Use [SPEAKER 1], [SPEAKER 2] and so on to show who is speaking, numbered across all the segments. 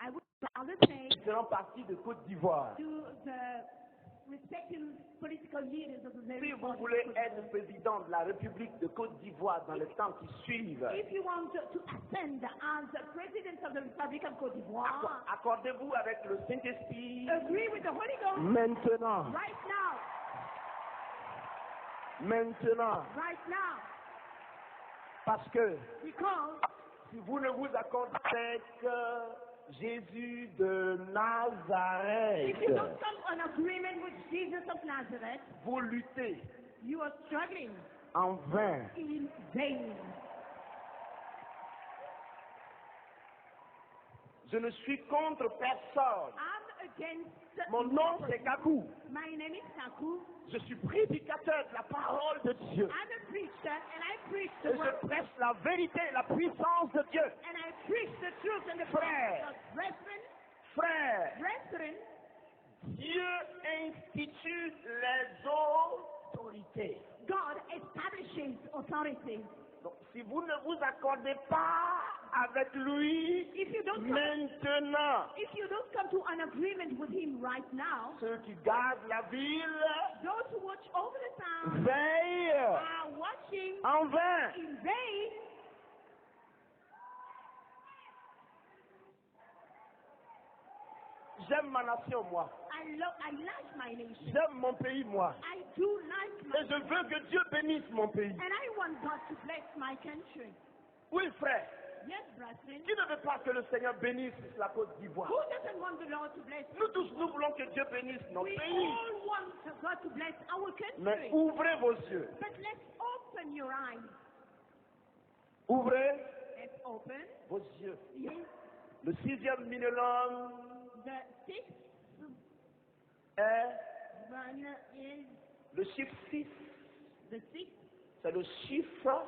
[SPEAKER 1] I would rather say
[SPEAKER 2] faisant partie de Côte d'Ivoire.
[SPEAKER 1] to the respective political leaders of the
[SPEAKER 2] Si
[SPEAKER 1] very
[SPEAKER 2] vous voulez être président de la République de Côte d'Ivoire dans les temps qui suivent,
[SPEAKER 1] if you want to ascend as the president of the Republic of Cote d'Ivoire,
[SPEAKER 2] accordez-vous avec le Saint-Esprit
[SPEAKER 1] agree with the Holy Ghost
[SPEAKER 2] maintenant.
[SPEAKER 1] right now,
[SPEAKER 2] Maintenant.
[SPEAKER 1] right now,
[SPEAKER 2] Parce que
[SPEAKER 1] because
[SPEAKER 2] si vous ne vous accordez avec Jésus de Nazareth,
[SPEAKER 1] if you don't come on agreement with Jesus of Nazareth,
[SPEAKER 2] vous luttez
[SPEAKER 1] you are struggling
[SPEAKER 2] en vain.
[SPEAKER 1] in vain.
[SPEAKER 2] Je ne suis contre personne.
[SPEAKER 1] I'm against
[SPEAKER 2] Mon nom c'est Kakou.
[SPEAKER 1] My name is Kaku.
[SPEAKER 2] Je suis prédicateur de la parole de Dieu.
[SPEAKER 1] I'm a preacher and I preach
[SPEAKER 2] Et
[SPEAKER 1] the word
[SPEAKER 2] je prêche la vérité et la puissance de Dieu.
[SPEAKER 1] and I preach the truth and the
[SPEAKER 2] Frère.
[SPEAKER 1] power of God. Brethren,
[SPEAKER 2] Frère,
[SPEAKER 1] brethren,
[SPEAKER 2] Dieu institue les autorités.
[SPEAKER 1] God establishes authority.
[SPEAKER 2] Donc, si vous ne vous accordez pas avec lui
[SPEAKER 1] If you don't come,
[SPEAKER 2] maintenant,
[SPEAKER 1] if you don't come to an agreement with him right now,
[SPEAKER 2] ceux qui gardent la ville
[SPEAKER 1] those who watch over the town
[SPEAKER 2] veillent
[SPEAKER 1] are watching
[SPEAKER 2] en vain.
[SPEAKER 1] in vain.
[SPEAKER 2] J'aime ma nation, moi.
[SPEAKER 1] I like my nation.
[SPEAKER 2] J'aime mon pays, moi.
[SPEAKER 1] I do like my
[SPEAKER 2] Et je veux que Dieu bénisse mon pays.
[SPEAKER 1] and I want God to bless my country.
[SPEAKER 2] Oui, frère.
[SPEAKER 1] Yes, brethren.
[SPEAKER 2] Qui ne veut pas que le Seigneur bénisse la Côte d'Ivoire?
[SPEAKER 1] Who doesn't want the Lord to bless?
[SPEAKER 2] Nous tous, nous voulons que Dieu bénisse notre
[SPEAKER 1] We
[SPEAKER 2] pays.
[SPEAKER 1] all want God to bless our
[SPEAKER 2] Mais
[SPEAKER 1] country.
[SPEAKER 2] ouvrez vos yeux.
[SPEAKER 1] But let's open your eyes.
[SPEAKER 2] Ouvrez
[SPEAKER 1] Let's open.
[SPEAKER 2] vos yeux.
[SPEAKER 1] Yes.
[SPEAKER 2] Le 6e millénaire
[SPEAKER 1] The sixth
[SPEAKER 2] est
[SPEAKER 1] one is
[SPEAKER 2] le chiffre 6.
[SPEAKER 1] the sixth.
[SPEAKER 2] C'est le chiffre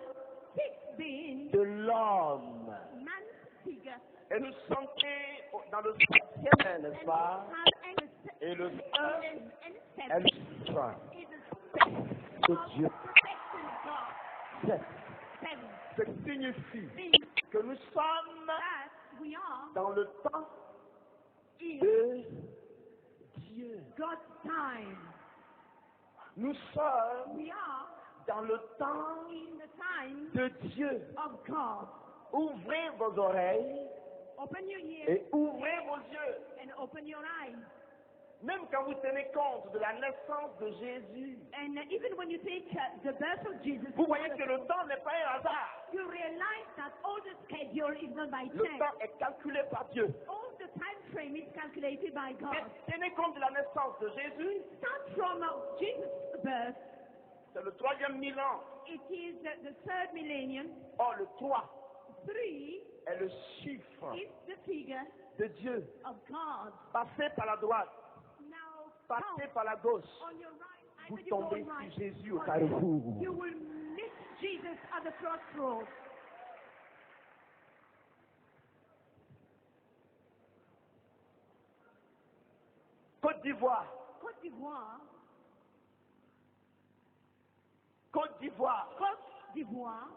[SPEAKER 1] Six being
[SPEAKER 2] de l'homme.
[SPEAKER 1] man's figure.
[SPEAKER 2] Et nous sommes dans le 7e, n'est-ce pas? Et le 1
[SPEAKER 1] and
[SPEAKER 2] est
[SPEAKER 1] seven
[SPEAKER 2] le chiffre
[SPEAKER 1] is the seven
[SPEAKER 2] de
[SPEAKER 1] of
[SPEAKER 2] Dieu.
[SPEAKER 1] perfection of God.
[SPEAKER 2] 7.
[SPEAKER 1] Seven
[SPEAKER 2] Ce qui signifie
[SPEAKER 1] means
[SPEAKER 2] que nous sommes
[SPEAKER 1] that we are
[SPEAKER 2] dans le temps
[SPEAKER 1] in
[SPEAKER 2] de Dieu.
[SPEAKER 1] God's time.
[SPEAKER 2] Nous sommes
[SPEAKER 1] We are
[SPEAKER 2] dans le temps
[SPEAKER 1] in the time
[SPEAKER 2] de Dieu.
[SPEAKER 1] of God.
[SPEAKER 2] Ouvrez vos oreilles
[SPEAKER 1] Open your ears
[SPEAKER 2] et ouvrez vos yeux.
[SPEAKER 1] and open your eyes.
[SPEAKER 2] Même quand vous tenez compte de la naissance de Jésus,
[SPEAKER 1] And even when you take the birth of Jesus,
[SPEAKER 2] vous voyez que le temps n'est pas un hasard.
[SPEAKER 1] you realize that all the schedule is not by
[SPEAKER 2] Le
[SPEAKER 1] chance.
[SPEAKER 2] temps est calculé par Dieu.
[SPEAKER 1] All the time frame is calculated by God.
[SPEAKER 2] Mais tenez compte de la naissance de Jésus,
[SPEAKER 1] Start from Jesus' birth.
[SPEAKER 2] c'est le 3e millénaire.
[SPEAKER 1] It is the third millennium.
[SPEAKER 2] Or, le 3
[SPEAKER 1] Three
[SPEAKER 2] est le chiffre
[SPEAKER 1] is the figure
[SPEAKER 2] de Dieu.
[SPEAKER 1] of God.
[SPEAKER 2] Passez par la droite,
[SPEAKER 1] Now,
[SPEAKER 2] passez par la gauche.
[SPEAKER 1] on your right,
[SPEAKER 2] Vous
[SPEAKER 1] either you go
[SPEAKER 2] tombez
[SPEAKER 1] right,
[SPEAKER 2] sur Jésus au
[SPEAKER 1] or
[SPEAKER 2] carrefour.
[SPEAKER 1] you will miss Jesus at the crossroads.
[SPEAKER 2] Côte d'Ivoire,
[SPEAKER 1] Côte d'Ivoire,
[SPEAKER 2] Côte d'Ivoire.
[SPEAKER 1] Côte d'Ivoire,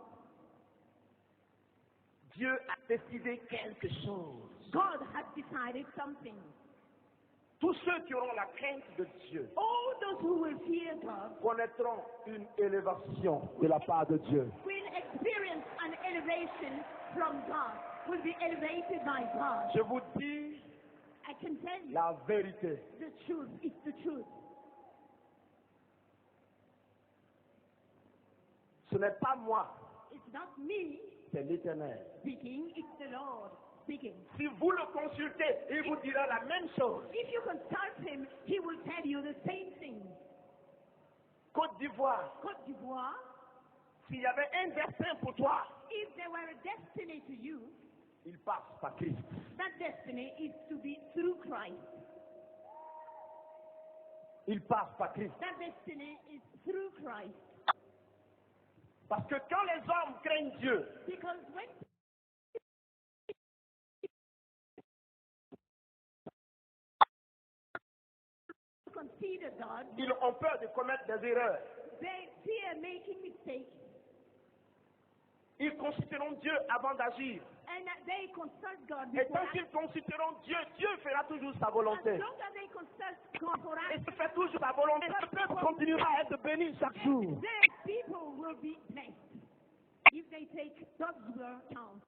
[SPEAKER 2] Dieu a décidé quelque chose.
[SPEAKER 1] God has decided something.
[SPEAKER 2] Tous ceux qui auront la crainte de Dieu
[SPEAKER 1] All those who will fear God
[SPEAKER 2] connaîtront une élévation de la part de Dieu.
[SPEAKER 1] will experience an elevation from God, will be elevated by God.
[SPEAKER 2] Je vous dis
[SPEAKER 1] I can tell you
[SPEAKER 2] la vérité.
[SPEAKER 1] the truth. It's the truth.
[SPEAKER 2] Ce n'est pas moi,
[SPEAKER 1] It's not me
[SPEAKER 2] c'est l'Éternel.
[SPEAKER 1] speaking, it's the Lord speaking.
[SPEAKER 2] Si vous le consultez, il vous dira la même chose.
[SPEAKER 1] If you consult him, he will tell you the same thing.
[SPEAKER 2] Côte d'Ivoire,
[SPEAKER 1] Côte d'Ivoire,
[SPEAKER 2] s'il y avait un destin pour toi,
[SPEAKER 1] if there were a destiny to you,
[SPEAKER 2] il passe par Christ.
[SPEAKER 1] that destiny is to be through Christ.
[SPEAKER 2] Il passe par Christ.
[SPEAKER 1] That destiny is through Christ.
[SPEAKER 2] Parce que quand les hommes craignent Dieu,
[SPEAKER 1] Because when you consider God,
[SPEAKER 2] ils ont peur de commettre des erreurs.
[SPEAKER 1] they fear making mistakes.
[SPEAKER 2] Ils considéreront Dieu avant d'agir.
[SPEAKER 1] And when they consult God
[SPEAKER 2] Et
[SPEAKER 1] before
[SPEAKER 2] tant qu'ils consulteront Dieu, Dieu fera toujours sa
[SPEAKER 1] as
[SPEAKER 2] volonté.
[SPEAKER 1] long as they consult God for
[SPEAKER 2] Et
[SPEAKER 1] action,
[SPEAKER 2] s'il fait toujours sa volonté, le peuple continuera à être béni chaque jour.
[SPEAKER 1] their people will be blessed if they take God's word count.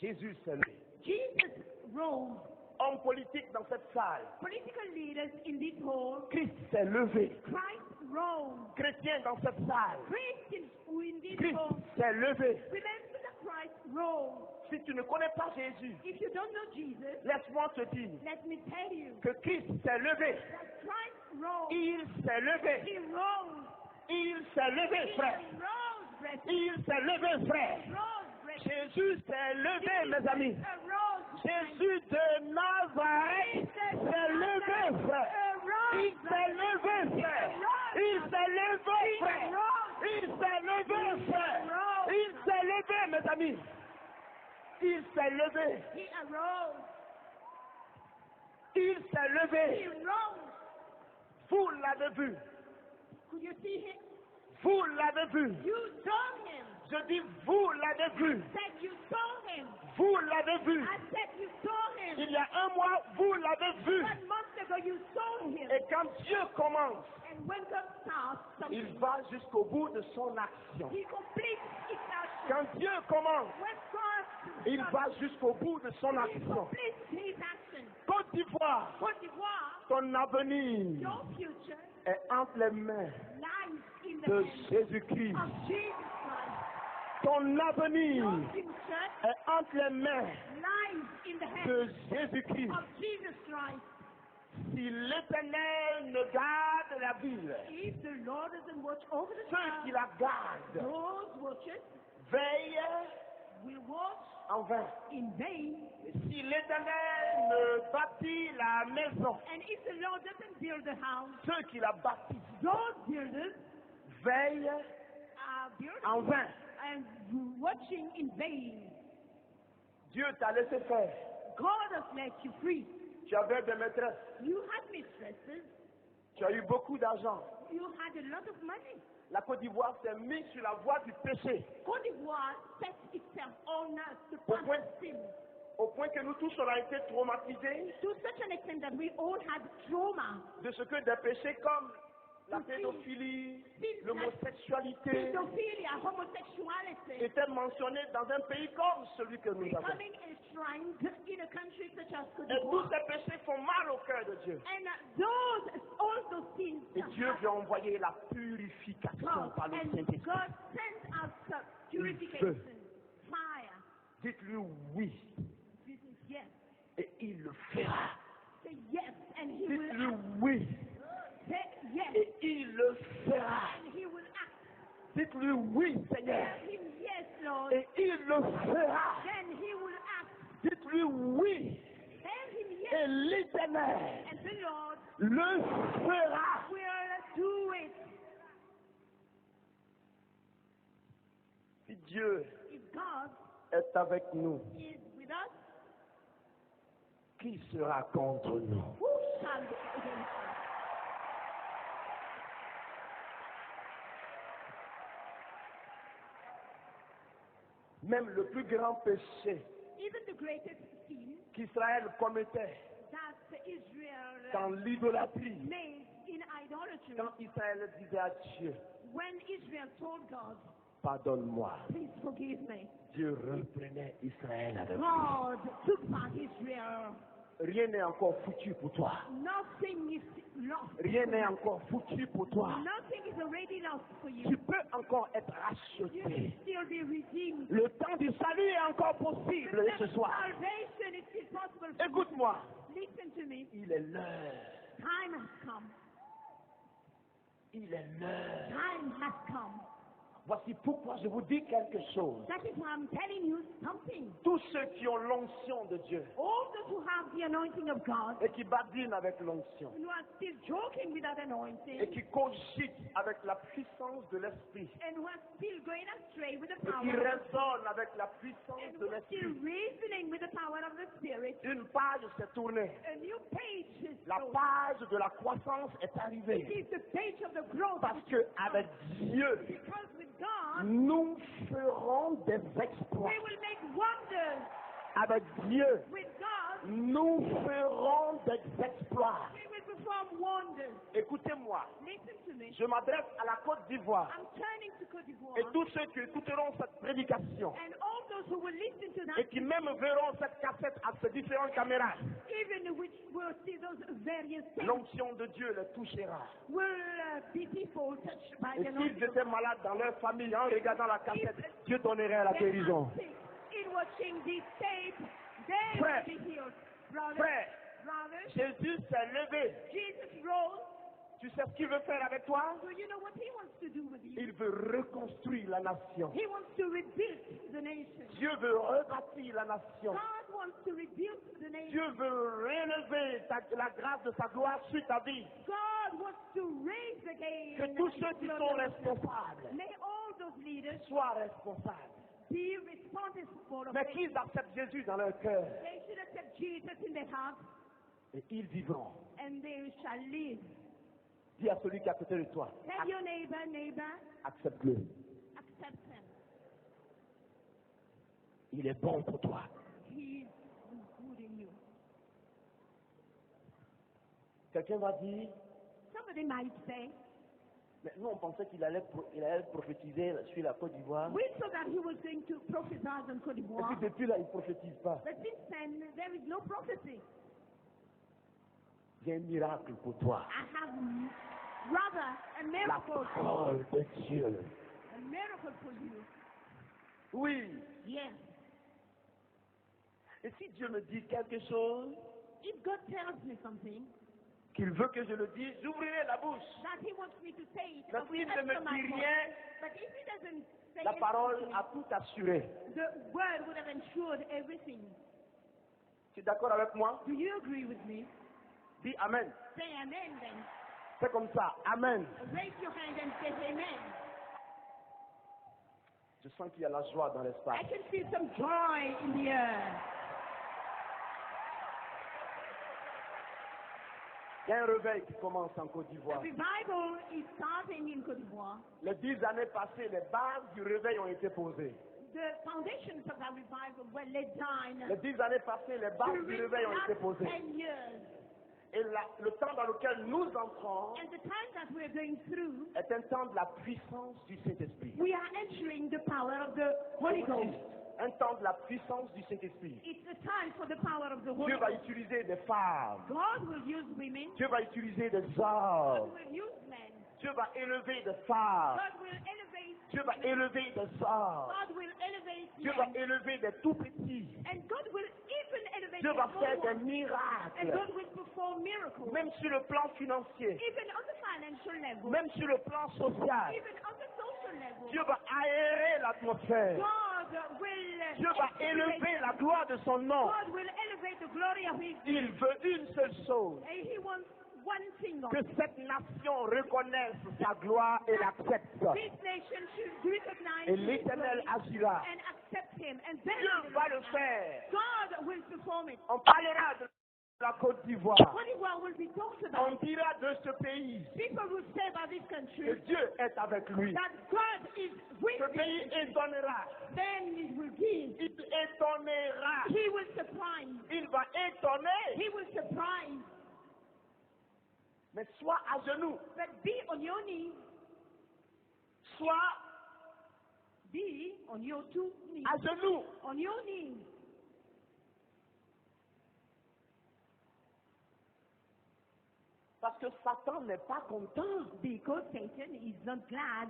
[SPEAKER 2] Jésus s'est levé.
[SPEAKER 1] Jesus rose.
[SPEAKER 2] Homme politique dans cette salle.
[SPEAKER 1] Political leaders in this hall,
[SPEAKER 2] Christ s'est levé.
[SPEAKER 1] Christ rose.
[SPEAKER 2] Chrétien dans cette salle.
[SPEAKER 1] Christians in this
[SPEAKER 2] Christ
[SPEAKER 1] hall,
[SPEAKER 2] s'est levé.
[SPEAKER 1] remember that Christ rose.
[SPEAKER 2] Si tu ne connais pas Jésus,
[SPEAKER 1] If you don't know Jesus,
[SPEAKER 2] laisse-moi te dire
[SPEAKER 1] let me tell you
[SPEAKER 2] que Christ s'est levé.
[SPEAKER 1] that Christ rose.
[SPEAKER 2] Il s'est levé.
[SPEAKER 1] He rose.
[SPEAKER 2] Il s'est levé, frère.
[SPEAKER 1] He rose, brethren.
[SPEAKER 2] Il s'est levé, frère.
[SPEAKER 1] Rose, brethren.
[SPEAKER 2] Jésus s'est levé, mes amis.
[SPEAKER 1] A rose.
[SPEAKER 2] Jésus de Nazareth s'est levé, frère. Il s'est levé, frère. Il s'est levé, frère. Il s'est levé, frère. Il s'est levé, mes amis. Il s'est levé.
[SPEAKER 1] He arose.
[SPEAKER 2] Il s'est levé.
[SPEAKER 1] He rose.
[SPEAKER 2] Vous l'avez vu.
[SPEAKER 1] Could you see him?
[SPEAKER 2] Vous l'avez vu.
[SPEAKER 1] You saw him.
[SPEAKER 2] Je dis, vous l'avez vu.
[SPEAKER 1] Said you saw him.
[SPEAKER 2] Vous l'avez vu.
[SPEAKER 1] I said you saw him.
[SPEAKER 2] Il y a un mois, vous l'avez vu.
[SPEAKER 1] 1 month ago you saw him.
[SPEAKER 2] Et quand Dieu commence,
[SPEAKER 1] And when God starts
[SPEAKER 2] il
[SPEAKER 1] something,
[SPEAKER 2] va jusqu'au bout de son action.
[SPEAKER 1] he completes his action.
[SPEAKER 2] Quand Dieu commence,
[SPEAKER 1] When God
[SPEAKER 2] il va jusqu'au bout de son
[SPEAKER 1] he
[SPEAKER 2] action.
[SPEAKER 1] completes his action.
[SPEAKER 2] Côte d'Ivoire,
[SPEAKER 1] Côte d'Ivoire,
[SPEAKER 2] ton avenir
[SPEAKER 1] your future
[SPEAKER 2] est entre les mains
[SPEAKER 1] lies in the
[SPEAKER 2] de
[SPEAKER 1] hands
[SPEAKER 2] Jésus-Christ.
[SPEAKER 1] of Jesus Christ.
[SPEAKER 2] Ton avenir
[SPEAKER 1] Your future
[SPEAKER 2] est entre les mains
[SPEAKER 1] lies in the hands
[SPEAKER 2] de Jésus-Christ.
[SPEAKER 1] of Jesus Christ.
[SPEAKER 2] Si l'Éternel ne garde la ville,
[SPEAKER 1] If the Lord doesn't watch over the
[SPEAKER 2] ceux qui
[SPEAKER 1] town,
[SPEAKER 2] la gardent
[SPEAKER 1] those watchers
[SPEAKER 2] veillent
[SPEAKER 1] will watch
[SPEAKER 2] en vain.
[SPEAKER 1] in vain.
[SPEAKER 2] Si l'Éternel ne bâtit la maison,
[SPEAKER 1] And if the Lord doesn't build the house,
[SPEAKER 2] ceux qui la bâtissent
[SPEAKER 1] those builders
[SPEAKER 2] veillent
[SPEAKER 1] are building
[SPEAKER 2] en vain.
[SPEAKER 1] and watching in vain.
[SPEAKER 2] Dieu t'a laissé faire.
[SPEAKER 1] God has let you free.
[SPEAKER 2] Tu avais des maîtresses.
[SPEAKER 1] You had mistresses.
[SPEAKER 2] Tu as eu beaucoup d'argent.
[SPEAKER 1] You had a lot of money.
[SPEAKER 2] La Côte d'Ivoire s'est mise sur la voie du péché.
[SPEAKER 1] Côte d'Ivoire set itself on the
[SPEAKER 2] Au
[SPEAKER 1] path
[SPEAKER 2] point,
[SPEAKER 1] of sin
[SPEAKER 2] au point que nous tous on a été traumatisés
[SPEAKER 1] to such an extent that we all had trauma.
[SPEAKER 2] de ce que des péchés comme la pédophilie, l'homosexualité
[SPEAKER 1] Pedophilia, homosexuality,
[SPEAKER 2] étaient mentionnés dans un pays comme celui que nous avons.
[SPEAKER 1] becoming enshrined in a country such as Côte
[SPEAKER 2] Et tous
[SPEAKER 1] d'Ivoire.
[SPEAKER 2] ces péchés font mal au cœur de Dieu.
[SPEAKER 1] And all those sins
[SPEAKER 2] Et Dieu veut envoyer la purification
[SPEAKER 1] God,
[SPEAKER 2] par le
[SPEAKER 1] and
[SPEAKER 2] Saint-Esprit.
[SPEAKER 1] God sent us purification, fire.
[SPEAKER 2] Dites-lui oui
[SPEAKER 1] This is yes.
[SPEAKER 2] et il le fera.
[SPEAKER 1] Say yes, and He will
[SPEAKER 2] Dites-lui
[SPEAKER 1] act.
[SPEAKER 2] oui
[SPEAKER 1] Say yes,
[SPEAKER 2] et il le fera.
[SPEAKER 1] and He will act.
[SPEAKER 2] Dites-lui oui, Seigneur,
[SPEAKER 1] Tell Him yes, Lord.
[SPEAKER 2] et il le fera.
[SPEAKER 1] Then He will act.
[SPEAKER 2] Dites-lui oui
[SPEAKER 1] Tell Him yes,
[SPEAKER 2] et l'Éternel
[SPEAKER 1] and the Lord
[SPEAKER 2] le fera.
[SPEAKER 1] will do it.
[SPEAKER 2] Si Dieu
[SPEAKER 1] If God
[SPEAKER 2] est avec nous,
[SPEAKER 1] is with us,
[SPEAKER 2] qui sera contre nous?
[SPEAKER 1] who shall be against us?
[SPEAKER 2] Même le plus grand péché
[SPEAKER 1] Even the greatest sin
[SPEAKER 2] qu'Israël commettait
[SPEAKER 1] that Israel
[SPEAKER 2] dans l'idolâtrie,
[SPEAKER 1] made in idolatry,
[SPEAKER 2] quand Israël disait à Dieu,
[SPEAKER 1] when Israel told God,
[SPEAKER 2] pardonne-moi,
[SPEAKER 1] please forgive me,
[SPEAKER 2] Dieu reprenait Israël avec lui.
[SPEAKER 1] God took back Israel.
[SPEAKER 2] Rien n'est encore foutu pour toi.
[SPEAKER 1] Nothing is lost.
[SPEAKER 2] Rien n'est encore foutu pour toi.
[SPEAKER 1] Nothing is already lost for
[SPEAKER 2] Tu
[SPEAKER 1] you.
[SPEAKER 2] peux encore être
[SPEAKER 1] You can
[SPEAKER 2] racheté.
[SPEAKER 1] still be redeemed.
[SPEAKER 2] Le temps du salut est encore possible ce soir.
[SPEAKER 1] Salvation is still possible for you.
[SPEAKER 2] Écoute-moi,
[SPEAKER 1] Listen to me.
[SPEAKER 2] il est l'heure.
[SPEAKER 1] Time has come.
[SPEAKER 2] Il est l'heure.
[SPEAKER 1] Time has come.
[SPEAKER 2] Voici pourquoi je vous dis quelque chose.
[SPEAKER 1] That is why I'm telling you something.
[SPEAKER 2] Tous ceux qui ont l'onction de Dieu
[SPEAKER 1] All those who have the anointing of God
[SPEAKER 2] et qui badinent avec l'onction
[SPEAKER 1] and who are still joking with that
[SPEAKER 2] et
[SPEAKER 1] anointing
[SPEAKER 2] qui cogitent avec la puissance de l'esprit
[SPEAKER 1] and who are still going astray with the
[SPEAKER 2] et
[SPEAKER 1] power
[SPEAKER 2] qui
[SPEAKER 1] of the
[SPEAKER 2] raisonnent avec la puissance
[SPEAKER 1] and
[SPEAKER 2] de
[SPEAKER 1] who are still
[SPEAKER 2] l'esprit,
[SPEAKER 1] reasoning with the power of the Spirit.
[SPEAKER 2] une page s'est tournée.
[SPEAKER 1] A new page is
[SPEAKER 2] La
[SPEAKER 1] opened.
[SPEAKER 2] page de la croissance est
[SPEAKER 1] It
[SPEAKER 2] arrivée.
[SPEAKER 1] is the page of the growth.
[SPEAKER 2] Parce que avec Dieu,
[SPEAKER 1] Because with God,
[SPEAKER 2] nous ferons des exploits.
[SPEAKER 1] we will make wonders.
[SPEAKER 2] Avec Dieu,
[SPEAKER 1] With God,
[SPEAKER 2] nous ferons des exploits.
[SPEAKER 1] we will perform wonders.
[SPEAKER 2] Écoutez-moi,
[SPEAKER 1] Listen to me.
[SPEAKER 2] je m'adresse à la Côte d'Ivoire
[SPEAKER 1] I'm turning to Côte d'Ivoire.
[SPEAKER 2] et tous ceux qui écouteront cette prédication
[SPEAKER 1] And all those who will listen to
[SPEAKER 2] et
[SPEAKER 1] that,
[SPEAKER 2] qui même verront cette cassette à ces différentes caméras,
[SPEAKER 1] even which will see those various things,
[SPEAKER 2] l'onction de Dieu les touchera.
[SPEAKER 1] will be people touched by
[SPEAKER 2] Et
[SPEAKER 1] the
[SPEAKER 2] s'ils
[SPEAKER 1] Lord.
[SPEAKER 2] étaient malades dans leur famille en regardant la cassette, Dieu donnerait la guérison.
[SPEAKER 1] In watching this tape, they
[SPEAKER 2] Frère,
[SPEAKER 1] will be healed. Brothers,
[SPEAKER 2] frère,
[SPEAKER 1] brothers,
[SPEAKER 2] Jésus s'est levé.
[SPEAKER 1] Jesus rose.
[SPEAKER 2] Tu sais ce qu'il veut faire avec toi?
[SPEAKER 1] So you know what he wants to do with you?
[SPEAKER 2] Il veut reconstruire la nation.
[SPEAKER 1] He wants to rebuild the nation.
[SPEAKER 2] Dieu veut rebâtir la nation.
[SPEAKER 1] God wants to rebuild the nation.
[SPEAKER 2] Dieu veut rélever la grâce de sa gloire sur ta vie.
[SPEAKER 1] God wants to raise again.
[SPEAKER 2] Que tous ceux qui sont responsables
[SPEAKER 1] May all those leaders
[SPEAKER 2] soient responsables.
[SPEAKER 1] be responsible.
[SPEAKER 2] Mais qu'ils acceptent Jésus dans leur cœur.
[SPEAKER 1] They should accept Jesus in their heart,
[SPEAKER 2] Et ils vivront.
[SPEAKER 1] and they shall live.
[SPEAKER 2] Dis à celui qui est à côté de toi,
[SPEAKER 1] Tell your neighbor,
[SPEAKER 2] accepte-le.
[SPEAKER 1] accept him.
[SPEAKER 2] Il est bon pour toi.
[SPEAKER 1] He is good in you.
[SPEAKER 2] Quelqu'un va dire,
[SPEAKER 1] Somebody might say,
[SPEAKER 2] mais nous on pensait qu'il allait prophétiser sur la Côte d'Ivoire.
[SPEAKER 1] we thought that he was going to prophesy on Côte
[SPEAKER 2] Et
[SPEAKER 1] d'Ivoire.
[SPEAKER 2] puis depuis là, il ne prophétise pas.
[SPEAKER 1] But since then, there is no prophecy.
[SPEAKER 2] J'ai un miracle pour toi.
[SPEAKER 1] I have rather a
[SPEAKER 2] La
[SPEAKER 1] miracle,
[SPEAKER 2] parole de Dieu.
[SPEAKER 1] a miracle for you.
[SPEAKER 2] Oui.
[SPEAKER 1] Yes.
[SPEAKER 2] Et si Dieu me dit quelque chose,
[SPEAKER 1] If God tells me something
[SPEAKER 2] qu'il veut que je le dise, j'ouvrirai la bouche.
[SPEAKER 1] that he wants me to say it,
[SPEAKER 2] Mais
[SPEAKER 1] I will
[SPEAKER 2] s'il ne
[SPEAKER 1] answer
[SPEAKER 2] me
[SPEAKER 1] my
[SPEAKER 2] dit
[SPEAKER 1] phone.
[SPEAKER 2] rien,
[SPEAKER 1] But if he doesn't say
[SPEAKER 2] la parole
[SPEAKER 1] anything,
[SPEAKER 2] a tout assuré.
[SPEAKER 1] the word would have ensured everything.
[SPEAKER 2] Tu es d'accord avec moi?
[SPEAKER 1] Do you agree with me?
[SPEAKER 2] Dis Amen.
[SPEAKER 1] Say amen then.
[SPEAKER 2] C'est comme ça. Amen.
[SPEAKER 1] Raise your hand and say amen.
[SPEAKER 2] Je sens qu'il y a la joie dans l'espace.
[SPEAKER 1] I can see some joy in the air.
[SPEAKER 2] Il y a un réveil qui commence en Côte
[SPEAKER 1] A
[SPEAKER 2] d'Ivoire.
[SPEAKER 1] revival is starting in Côte d'Ivoire.
[SPEAKER 2] Les 10 années passées, les bases du réveil ont été posées.
[SPEAKER 1] The foundations of that revival were laid down
[SPEAKER 2] Les 10 années passées, les bases du
[SPEAKER 1] during
[SPEAKER 2] réveil ont
[SPEAKER 1] the
[SPEAKER 2] été
[SPEAKER 1] last
[SPEAKER 2] posées.
[SPEAKER 1] 10 years.
[SPEAKER 2] Et le temps dans lequel nous entrons
[SPEAKER 1] And the time that we're going through,
[SPEAKER 2] est un temps de la puissance du Saint-Esprit.
[SPEAKER 1] we are entering the power of the Holy Ghost.
[SPEAKER 2] Un temps de la puissance du Saint-Esprit.
[SPEAKER 1] It's the time for the power of the Holy
[SPEAKER 2] Dieu va
[SPEAKER 1] Ghost.
[SPEAKER 2] utiliser des femmes.
[SPEAKER 1] God will use women.
[SPEAKER 2] Dieu va utiliser des
[SPEAKER 1] God
[SPEAKER 2] hommes.
[SPEAKER 1] will use men.
[SPEAKER 2] Dieu va élever des femmes.
[SPEAKER 1] God will elevate.
[SPEAKER 2] Dieu va élever des hommes.
[SPEAKER 1] God will elevate
[SPEAKER 2] Dieu va
[SPEAKER 1] men.
[SPEAKER 2] élever des tout petits.
[SPEAKER 1] And God will even elevate
[SPEAKER 2] Dieu va
[SPEAKER 1] the
[SPEAKER 2] faire
[SPEAKER 1] small
[SPEAKER 2] des
[SPEAKER 1] ones. And
[SPEAKER 2] miracles.
[SPEAKER 1] God will perform miracles.
[SPEAKER 2] Même sur le plan financier.
[SPEAKER 1] Even on the financial level.
[SPEAKER 2] Même sur le plan social.
[SPEAKER 1] Even on the social level.
[SPEAKER 2] Dieu va aérer l'atmosphère.
[SPEAKER 1] God will
[SPEAKER 2] Dieu va élever la gloire de son nom.
[SPEAKER 1] God will elevate the glory of His
[SPEAKER 2] Il veut une seule chose.
[SPEAKER 1] and He wants one thing of
[SPEAKER 2] Que
[SPEAKER 1] it.
[SPEAKER 2] cette nation reconnaisse sa gloire et l'accepte.
[SPEAKER 1] This nation should recognize
[SPEAKER 2] Et
[SPEAKER 1] His
[SPEAKER 2] l'Éternel
[SPEAKER 1] glory
[SPEAKER 2] agira.
[SPEAKER 1] and accept Him. And then
[SPEAKER 2] Dieu va le faire.
[SPEAKER 1] God will perform it.
[SPEAKER 2] On parlera de la Côte d'Ivoire.
[SPEAKER 1] Côte d'Ivoire will be talked
[SPEAKER 2] On
[SPEAKER 1] about.
[SPEAKER 2] dira de ce pays
[SPEAKER 1] People will say about this
[SPEAKER 2] que
[SPEAKER 1] country
[SPEAKER 2] Dieu est avec lui.
[SPEAKER 1] that God is with
[SPEAKER 2] Ce pays
[SPEAKER 1] him.
[SPEAKER 2] étonnera.
[SPEAKER 1] Then He will give.
[SPEAKER 2] Il étonnera.
[SPEAKER 1] He will surprise.
[SPEAKER 2] Il va étonner.
[SPEAKER 1] He will surprise.
[SPEAKER 2] Mais sois à genoux.
[SPEAKER 1] But be on your knees.
[SPEAKER 2] Sois
[SPEAKER 1] Be on your two knees.
[SPEAKER 2] à genoux.
[SPEAKER 1] On your knees.
[SPEAKER 2] Parce que Satan n'est pas content.
[SPEAKER 1] Because Satan is not glad.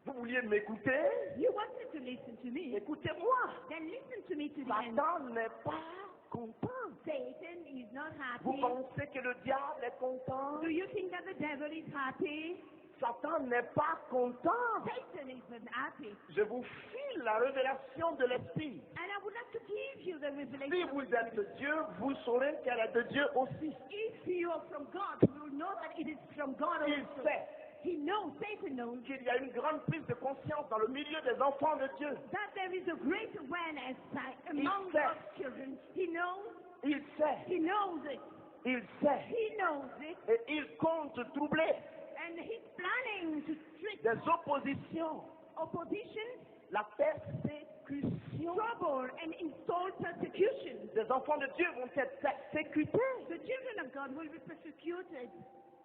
[SPEAKER 2] Vous vouliez m'écouter?
[SPEAKER 1] You wanted to listen to me.
[SPEAKER 2] Écoutez-moi.
[SPEAKER 1] Then listen to me to the end.
[SPEAKER 2] Satan n'est pas content.
[SPEAKER 1] Satan is not
[SPEAKER 2] Vous
[SPEAKER 1] happy.
[SPEAKER 2] pensez que le diable est content?
[SPEAKER 1] Do you think that the devil is happy?
[SPEAKER 2] Satan n'est pas content.
[SPEAKER 1] Satan is not happy.
[SPEAKER 2] Je vous file la révélation de l'Esprit.
[SPEAKER 1] And I would like to give you the
[SPEAKER 2] Si
[SPEAKER 1] revelation.
[SPEAKER 2] vous êtes de Dieu, vous saurez qu'elle est de Dieu aussi.
[SPEAKER 1] If you are from God, you will know that it is from God
[SPEAKER 2] Il
[SPEAKER 1] also.
[SPEAKER 2] sait
[SPEAKER 1] He knows, Satan knows,
[SPEAKER 2] qu'il y a une grande prise de conscience dans le milieu des enfants de Dieu.
[SPEAKER 1] that there is a great awareness among
[SPEAKER 2] sait.
[SPEAKER 1] God's children. He knows,
[SPEAKER 2] Il sait,
[SPEAKER 1] he knows it.
[SPEAKER 2] il sait.
[SPEAKER 1] He knows it.
[SPEAKER 2] Et il compte troubler.
[SPEAKER 1] And he's planning to trick
[SPEAKER 2] des oppositions,
[SPEAKER 1] opposition,
[SPEAKER 2] la persécution.
[SPEAKER 1] trouble, and install persecution.
[SPEAKER 2] Les enfants de Dieu vont être persécutés.
[SPEAKER 1] The children of God will be persecuted.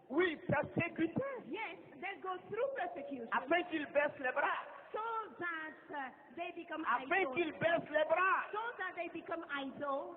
[SPEAKER 2] Oui, persécutés.
[SPEAKER 1] Yes, they'll go through persecution
[SPEAKER 2] Afin qu'ils baissent les bras.
[SPEAKER 1] so that they become
[SPEAKER 2] Afin
[SPEAKER 1] idle.
[SPEAKER 2] qu'ils baissent les bras.
[SPEAKER 1] So that they become idle.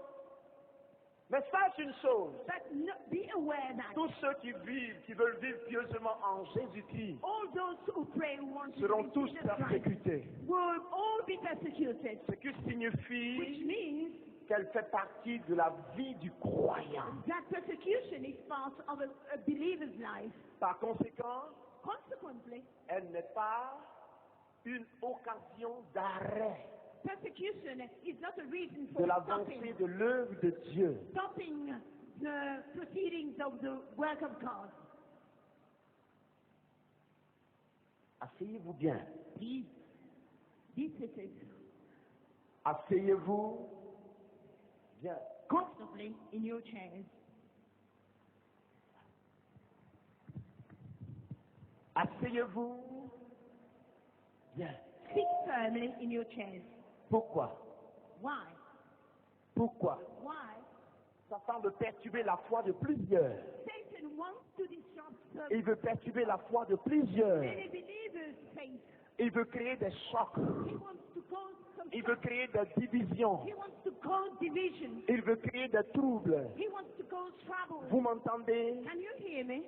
[SPEAKER 2] Mais sache une chose.
[SPEAKER 1] But be aware that
[SPEAKER 2] Tous ceux qui vivent, qui veulent vivre pieusement en Jésus-Christ,
[SPEAKER 1] all those who pray who want to
[SPEAKER 2] seront
[SPEAKER 1] be
[SPEAKER 2] tous
[SPEAKER 1] Jesus Christ
[SPEAKER 2] persécutés.
[SPEAKER 1] will all be persecuted.
[SPEAKER 2] Ce qui
[SPEAKER 1] Which
[SPEAKER 2] signifie
[SPEAKER 1] means
[SPEAKER 2] qu'elle fait partie de la vie du croyant.
[SPEAKER 1] that persecution is part of a believer's life.
[SPEAKER 2] Par conséquent,
[SPEAKER 1] Consequently,
[SPEAKER 2] elle n'est pas une occasion d'arrêt
[SPEAKER 1] persecution is not a reason
[SPEAKER 2] de
[SPEAKER 1] for
[SPEAKER 2] l'avancée de l'œuvre de Dieu.
[SPEAKER 1] stopping the proceedings of the work of God.
[SPEAKER 2] Asseyez-vous bien.
[SPEAKER 1] Please, be seated
[SPEAKER 2] Asseyez-vous bien.
[SPEAKER 1] comfortably in your chairs.
[SPEAKER 2] Asseyez-vous bien.
[SPEAKER 1] Sit firmly in your chairs.
[SPEAKER 2] Pourquoi?
[SPEAKER 1] Why?
[SPEAKER 2] Pourquoi?
[SPEAKER 1] Why?
[SPEAKER 2] Satan veut perturber la foi de plusieurs.
[SPEAKER 1] Satan wants to disrupt
[SPEAKER 2] Il veut perturber la foi de plusieurs.
[SPEAKER 1] many believers' faith.
[SPEAKER 2] Il veut créer des chocs.
[SPEAKER 1] He wants to cause some
[SPEAKER 2] Il veut
[SPEAKER 1] trouble.
[SPEAKER 2] créer des divisions.
[SPEAKER 1] He wants to cause division.
[SPEAKER 2] Il veut créer des troubles.
[SPEAKER 1] He wants to cause trouble.
[SPEAKER 2] Vous m'entendez?
[SPEAKER 1] Can you hear me?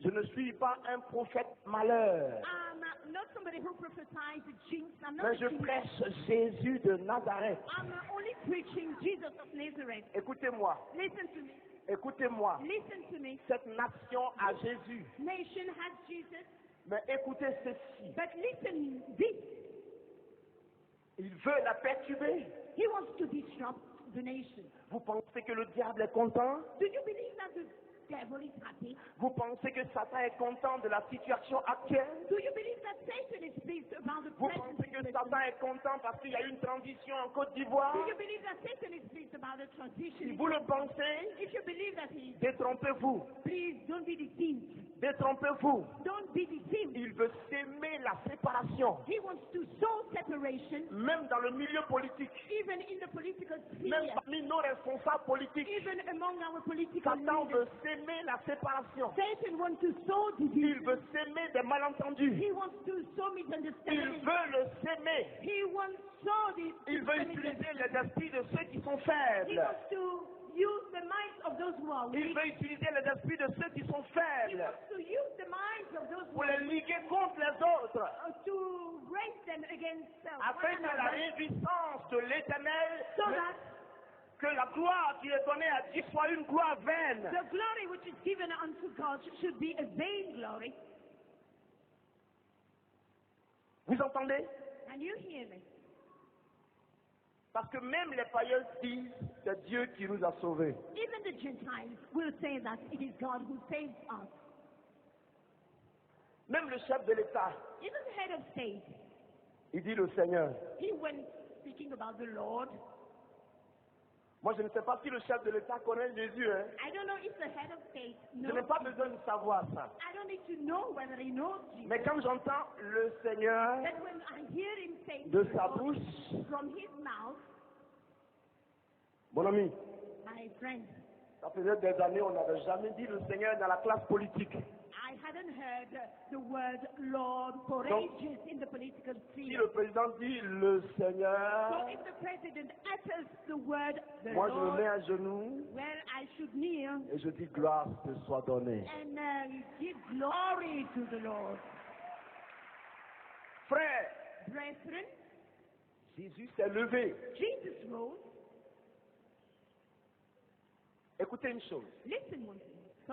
[SPEAKER 2] Je ne suis pas un prophète malheur,
[SPEAKER 1] I'm not somebody who prophesies jinx. I'm not
[SPEAKER 2] mais
[SPEAKER 1] a
[SPEAKER 2] je
[SPEAKER 1] jinx.
[SPEAKER 2] prêche Jésus de Nazareth.
[SPEAKER 1] I'm only preaching Jesus of Nazareth.
[SPEAKER 2] Écoutez-moi,
[SPEAKER 1] Listen to me.
[SPEAKER 2] écoutez-moi.
[SPEAKER 1] Listen to me.
[SPEAKER 2] Cette nation a Jésus,
[SPEAKER 1] Nation has Jesus.
[SPEAKER 2] mais écoutez ceci.
[SPEAKER 1] But listen, this.
[SPEAKER 2] Il veut la perturber.
[SPEAKER 1] He wants to disrupt the nation.
[SPEAKER 2] Vous pensez que le diable est content?
[SPEAKER 1] Do you believe that the devil is happy?
[SPEAKER 2] Vous pensez que Satan est content de la situation actuelle?
[SPEAKER 1] Do you believe that Satan is pleased about the
[SPEAKER 2] Vous
[SPEAKER 1] present
[SPEAKER 2] pensez que
[SPEAKER 1] situation?
[SPEAKER 2] Satan est content parce qu'il y a eu une transition en Côte d'Ivoire?
[SPEAKER 1] Do you believe that Satan is pleased about the transition?
[SPEAKER 2] Si vous le pensez,
[SPEAKER 1] If you believe that he is,
[SPEAKER 2] détrompez-vous.
[SPEAKER 1] please don't be deceived.
[SPEAKER 2] Détrompez-vous.
[SPEAKER 1] Don't be deceived.
[SPEAKER 2] Il veut s'aimer la séparation,
[SPEAKER 1] He wants to sow separation,
[SPEAKER 2] même dans le milieu politique,
[SPEAKER 1] even in the political
[SPEAKER 2] même
[SPEAKER 1] sphere,
[SPEAKER 2] parmi nos responsables politiques.
[SPEAKER 1] even among our political
[SPEAKER 2] Satan veut
[SPEAKER 1] leaders.
[SPEAKER 2] s'aimer la séparation.
[SPEAKER 1] Satan wants to sow
[SPEAKER 2] Il
[SPEAKER 1] division.
[SPEAKER 2] veut s'aimer des malentendus.
[SPEAKER 1] He wants to sow
[SPEAKER 2] Il
[SPEAKER 1] misunderstanding.
[SPEAKER 2] veut le s'aimer.
[SPEAKER 1] He wants to sow the
[SPEAKER 2] Il veut utiliser les esprits de ceux qui sont faibles.
[SPEAKER 1] He wants to use the minds of those who are
[SPEAKER 2] Il
[SPEAKER 1] weak.
[SPEAKER 2] veut utiliser les esprits de ceux qui sont
[SPEAKER 1] He
[SPEAKER 2] faibles
[SPEAKER 1] wants to use the minds of those who
[SPEAKER 2] pour les liguer contre les autres,
[SPEAKER 1] to raise them against
[SPEAKER 2] afin que la réjouissance de l'Éternel,
[SPEAKER 1] so that
[SPEAKER 2] que la gloire qui est donnée à Dieu soit une gloire vaine.
[SPEAKER 1] the glory which is given unto God should be a vain glory.
[SPEAKER 2] Vous entendez?
[SPEAKER 1] Can you hear me?
[SPEAKER 2] Parce que même les païens disent, c'est Dieu qui nous a sauvés.
[SPEAKER 1] Even the Gentiles will say that it is God who saves us.
[SPEAKER 2] Même le chef de l'État,
[SPEAKER 1] Even the head of state,
[SPEAKER 2] il dit le Seigneur.
[SPEAKER 1] he went speaking about the Lord.
[SPEAKER 2] Moi, je ne sais pas si le chef de l'État connaît Jésus. Hein.
[SPEAKER 1] I don't know if the head of state
[SPEAKER 2] Je
[SPEAKER 1] knows.
[SPEAKER 2] n'ai pas besoin de savoir ça.
[SPEAKER 1] I don't need to know whether he knows Jesus.
[SPEAKER 2] Mais quand j'entends le Seigneur
[SPEAKER 1] But when I hear him say
[SPEAKER 2] de
[SPEAKER 1] the
[SPEAKER 2] sa
[SPEAKER 1] Lord
[SPEAKER 2] bouche,
[SPEAKER 1] from his mouth,
[SPEAKER 2] mon ami,
[SPEAKER 1] my friend,
[SPEAKER 2] ça faisait des années, on n'avait jamais dit le Seigneur dans la classe politique.
[SPEAKER 1] I hadn't heard the word Lord for
[SPEAKER 2] Donc,
[SPEAKER 1] ages in the political
[SPEAKER 2] Si
[SPEAKER 1] sphere.
[SPEAKER 2] le président dit le
[SPEAKER 1] So
[SPEAKER 2] Seigneur,
[SPEAKER 1] if the president utters the word the
[SPEAKER 2] moi je me
[SPEAKER 1] Lord,
[SPEAKER 2] mets à genoux
[SPEAKER 1] well, I should kneel
[SPEAKER 2] et je dis gloire te soit donnée.
[SPEAKER 1] and give glory to the Lord.
[SPEAKER 2] Frère,
[SPEAKER 1] Brethren,
[SPEAKER 2] Jésus s'est levé.
[SPEAKER 1] Jesus rose.
[SPEAKER 2] Écoutez une chose.
[SPEAKER 1] Listen one thing.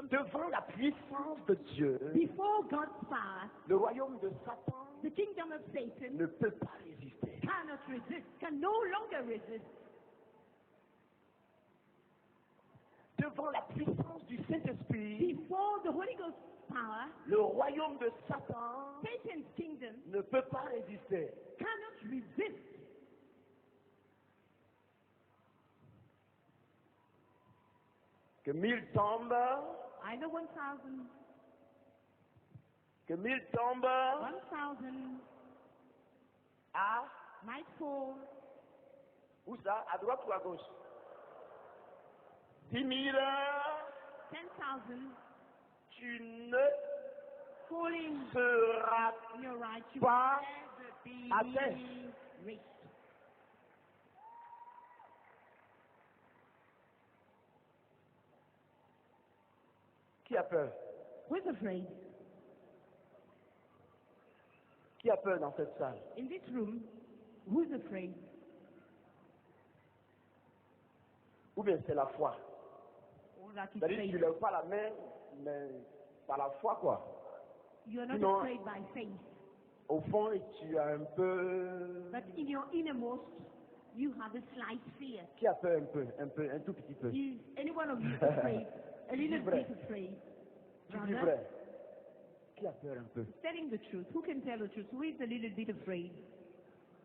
[SPEAKER 2] Devant la puissance de Dieu,
[SPEAKER 1] Before God's power,
[SPEAKER 2] le royaume de Satan
[SPEAKER 1] the kingdom of Satan
[SPEAKER 2] ne peut pas résister.
[SPEAKER 1] cannot resist, can no longer resist.
[SPEAKER 2] Devant la puissance du Saint-Esprit,
[SPEAKER 1] Before the Holy Ghost power,
[SPEAKER 2] le royaume de Satan
[SPEAKER 1] Satan's kingdom
[SPEAKER 2] ne peut pas résister.
[SPEAKER 1] cannot resist.
[SPEAKER 2] Que 1000 tombent,
[SPEAKER 1] Either 1,000
[SPEAKER 2] Que 1000 tombes
[SPEAKER 1] 1,000
[SPEAKER 2] à...
[SPEAKER 1] might fall.
[SPEAKER 2] Où ça? À droite ou à gauche? 10 000.
[SPEAKER 1] 10,000
[SPEAKER 2] Tu ne
[SPEAKER 1] falling
[SPEAKER 2] seras
[SPEAKER 1] in your right. You
[SPEAKER 2] pas
[SPEAKER 1] will never
[SPEAKER 2] atteint.
[SPEAKER 1] be reached.
[SPEAKER 2] Qui a peur?
[SPEAKER 1] Who's afraid?
[SPEAKER 2] Qui a peur dans cette salle?
[SPEAKER 1] In this room, who's afraid?
[SPEAKER 2] Ou bien c'est la foi?
[SPEAKER 1] All that is
[SPEAKER 2] C'est-à-dire que tu ne
[SPEAKER 1] faith.
[SPEAKER 2] lèves pas la main, mais par la foi, quoi.
[SPEAKER 1] You are not
[SPEAKER 2] Non.
[SPEAKER 1] afraid by faith.
[SPEAKER 2] Au fond, tu as un peu...
[SPEAKER 1] But in your innermost, you have a slight fear.
[SPEAKER 2] Qui a peur un tout petit peu?
[SPEAKER 1] Is any one of you afraid? A little
[SPEAKER 2] vrai.
[SPEAKER 1] bit afraid?
[SPEAKER 2] Tu dis
[SPEAKER 1] Rather,
[SPEAKER 2] vrai. Qui a peur un peu?
[SPEAKER 1] telling the truth. Who can tell the truth? Who is a little bit afraid?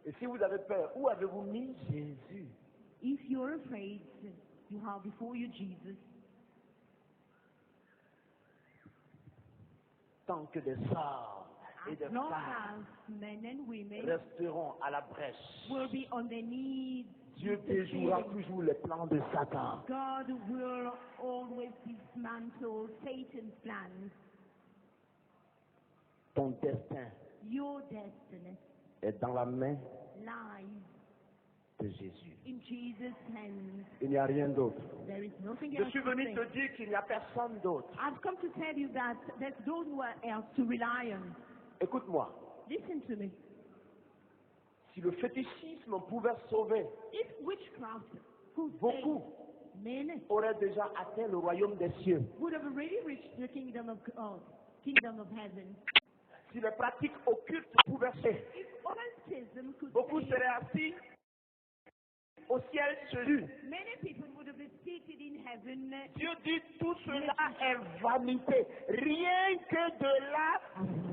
[SPEAKER 2] Et si vous avez peur, où avez-vous mis Jésus?
[SPEAKER 1] If you're afraid, you have before you Jesus.
[SPEAKER 2] Tant que des hommes et des
[SPEAKER 1] As long
[SPEAKER 2] femmes
[SPEAKER 1] as men and women
[SPEAKER 2] resteront à la brèche,
[SPEAKER 1] will be on their knees,
[SPEAKER 2] Dieu déjouera toujours les plans de Satan.
[SPEAKER 1] God will always dismantle Satan's plans.
[SPEAKER 2] Ton destin
[SPEAKER 1] Your destiny
[SPEAKER 2] est dans la main
[SPEAKER 1] lies
[SPEAKER 2] de Jésus.
[SPEAKER 1] in Jesus' hands.
[SPEAKER 2] Il n'y a rien d'autre.
[SPEAKER 1] There is nothing
[SPEAKER 2] Je
[SPEAKER 1] else
[SPEAKER 2] suis
[SPEAKER 1] to
[SPEAKER 2] venu
[SPEAKER 1] say.
[SPEAKER 2] te dire qu'il n'y a personne d'autre.
[SPEAKER 1] I've come to tell you that there's no one else to rely on.
[SPEAKER 2] Écoute-moi,
[SPEAKER 1] Listen to me.
[SPEAKER 2] si le fétichisme pouvait sauver,
[SPEAKER 1] If witchcraft could
[SPEAKER 2] beaucoup
[SPEAKER 1] save, many
[SPEAKER 2] auraient déjà atteint le royaume des cieux.
[SPEAKER 1] would have already reached the kingdom of God, kingdom of heaven.
[SPEAKER 2] Si les pratiques occultes pouvaient sauver,
[SPEAKER 1] If occultism could
[SPEAKER 2] beaucoup
[SPEAKER 1] save,
[SPEAKER 2] seraient assis au ciel Jésus.
[SPEAKER 1] many people would have been seated in heaven.
[SPEAKER 2] Dieu dit tout cela est vanité, rien que de la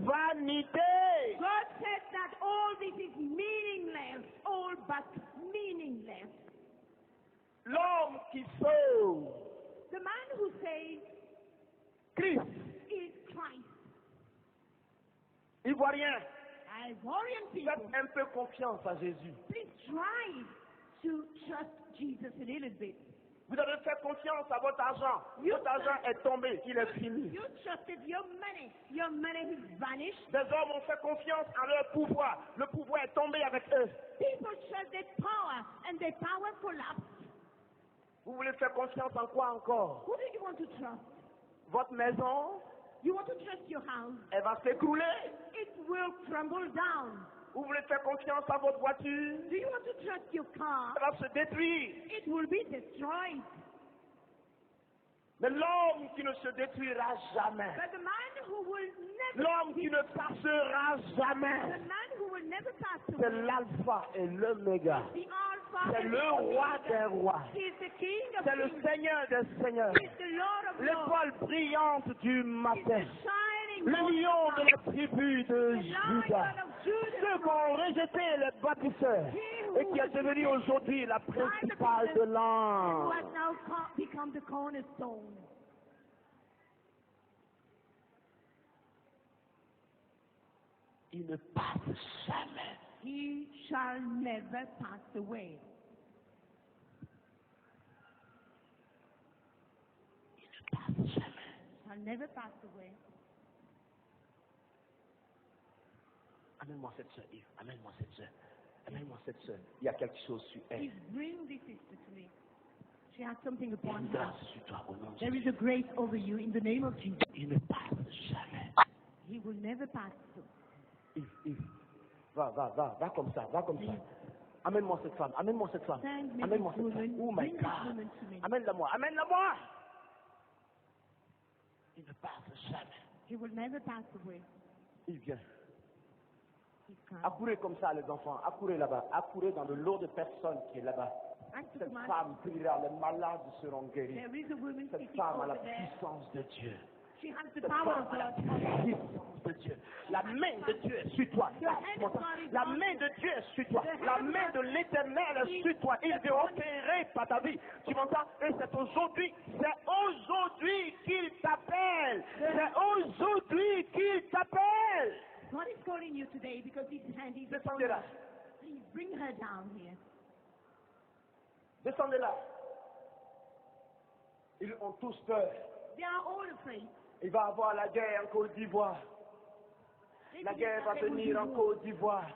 [SPEAKER 2] vanité.
[SPEAKER 1] God said that all this is meaningless, all but meaningless.
[SPEAKER 2] L'homme qui sauve
[SPEAKER 1] The man who saves
[SPEAKER 2] Christ,
[SPEAKER 1] is Christ.
[SPEAKER 2] Ivoirien,
[SPEAKER 1] Ivorian
[SPEAKER 2] faites
[SPEAKER 1] people,
[SPEAKER 2] un peu confiance à Jésus.
[SPEAKER 1] please try to trust Jesus a little bit.
[SPEAKER 2] Vous avez fait confiance à votre argent. Votre argent est tombé, il est fini.
[SPEAKER 1] You trusted your money has vanished.
[SPEAKER 2] Des hommes ont fait confiance à leur pouvoir. Le pouvoir est tombé avec eux.
[SPEAKER 1] People trusted power and their power collapsed.
[SPEAKER 2] Vous voulez faire confiance en quoi encore?
[SPEAKER 1] Who do you want to trust?
[SPEAKER 2] Votre maison,
[SPEAKER 1] You want to trust your house?
[SPEAKER 2] elle va s'écrouler.
[SPEAKER 1] It will crumble down.
[SPEAKER 2] Vous voulez faire confiance à votre voiture,
[SPEAKER 1] Do you want to trust your car?
[SPEAKER 2] elle va se détruire.
[SPEAKER 1] It will be destroyed.
[SPEAKER 2] Mais l'homme qui ne se détruira jamais,
[SPEAKER 1] But the man who will never,
[SPEAKER 2] l'homme qui ne passera
[SPEAKER 1] the
[SPEAKER 2] jamais,
[SPEAKER 1] man who will never pass
[SPEAKER 2] c'est
[SPEAKER 1] away,
[SPEAKER 2] l'alpha et l'oméga.
[SPEAKER 1] the Alpha
[SPEAKER 2] C'est
[SPEAKER 1] and
[SPEAKER 2] le
[SPEAKER 1] the
[SPEAKER 2] roi
[SPEAKER 1] Omega.
[SPEAKER 2] des rois.
[SPEAKER 1] He is the King of
[SPEAKER 2] C'est le
[SPEAKER 1] Kings.
[SPEAKER 2] Seigneur des seigneurs.
[SPEAKER 1] He is the Lord of Lords.
[SPEAKER 2] L'étoile brillante du
[SPEAKER 1] He is
[SPEAKER 2] matin.
[SPEAKER 1] the shining
[SPEAKER 2] Le
[SPEAKER 1] morning
[SPEAKER 2] lion de
[SPEAKER 1] star.
[SPEAKER 2] la tribu de
[SPEAKER 1] The
[SPEAKER 2] Judas.
[SPEAKER 1] Lion of Judah.
[SPEAKER 2] Ceux qui ont rejeté les bâtisseurs et qui est devenu aujourd'hui la principale de
[SPEAKER 1] Who
[SPEAKER 2] l'âme.
[SPEAKER 1] has now become the cornerstone.
[SPEAKER 2] Il ne passe jamais.
[SPEAKER 1] He shall never pass away.
[SPEAKER 2] Il ne passe jamais.
[SPEAKER 1] Shall never pass away.
[SPEAKER 2] Amène-moi cette sœur, Yves. Amène-moi cette sœur. Amène-moi cette sœur. Il y a quelque chose sur elle.
[SPEAKER 1] Please bring this sister to me. She has something
[SPEAKER 2] Il y a
[SPEAKER 1] upon
[SPEAKER 2] une
[SPEAKER 1] her.
[SPEAKER 2] grâce sur toi au nom de
[SPEAKER 1] There
[SPEAKER 2] Jésus.
[SPEAKER 1] is a grace over you in the name of Jesus.
[SPEAKER 2] Il ne passe jamais.
[SPEAKER 1] He will never pass away.
[SPEAKER 2] Yves, va comme ça, va comme ça. Amène-moi cette femme, amène-moi cette femme.
[SPEAKER 1] Send me
[SPEAKER 2] Amène-moi
[SPEAKER 1] this
[SPEAKER 2] cette femme.
[SPEAKER 1] woman.
[SPEAKER 2] Oh my
[SPEAKER 1] Bring this
[SPEAKER 2] God.
[SPEAKER 1] woman to me.
[SPEAKER 2] Amène-la-moi, amène-la-moi. Il ne passe jamais.
[SPEAKER 1] He will never pass away.
[SPEAKER 2] Il vient.
[SPEAKER 1] He's come.
[SPEAKER 2] Accourez comme ça, les enfants. Accourez là-bas. Accourez dans le lot de personnes qui est là-bas.
[SPEAKER 1] Ask the
[SPEAKER 2] Cette
[SPEAKER 1] man.
[SPEAKER 2] femme priera, les malades seront guéris.
[SPEAKER 1] There is a woman
[SPEAKER 2] Cette
[SPEAKER 1] sitting
[SPEAKER 2] femme a la
[SPEAKER 1] over there.
[SPEAKER 2] puissance de Dieu.
[SPEAKER 1] She has the
[SPEAKER 2] Cette
[SPEAKER 1] power
[SPEAKER 2] femme
[SPEAKER 1] of
[SPEAKER 2] a la
[SPEAKER 1] God.
[SPEAKER 2] puissance de Dieu. La main de Dieu est sur toi. La main de Dieu est sur toi. La main de l'Éternel est sur toi. Il veut opérer par ta vie. Tu m'entends? Et c'est aujourd'hui qu'il t'appelle. C'est aujourd'hui qu'il t'appelle.
[SPEAKER 1] way because his hand is
[SPEAKER 2] Descendez là.
[SPEAKER 1] Please bring her down here.
[SPEAKER 2] Descendez là. Ils ont tous peur.
[SPEAKER 1] They are all afraid.
[SPEAKER 2] Il va y avoir la guerre en Côte d'Ivoire. La guerre va venir en Côte d'Ivoire.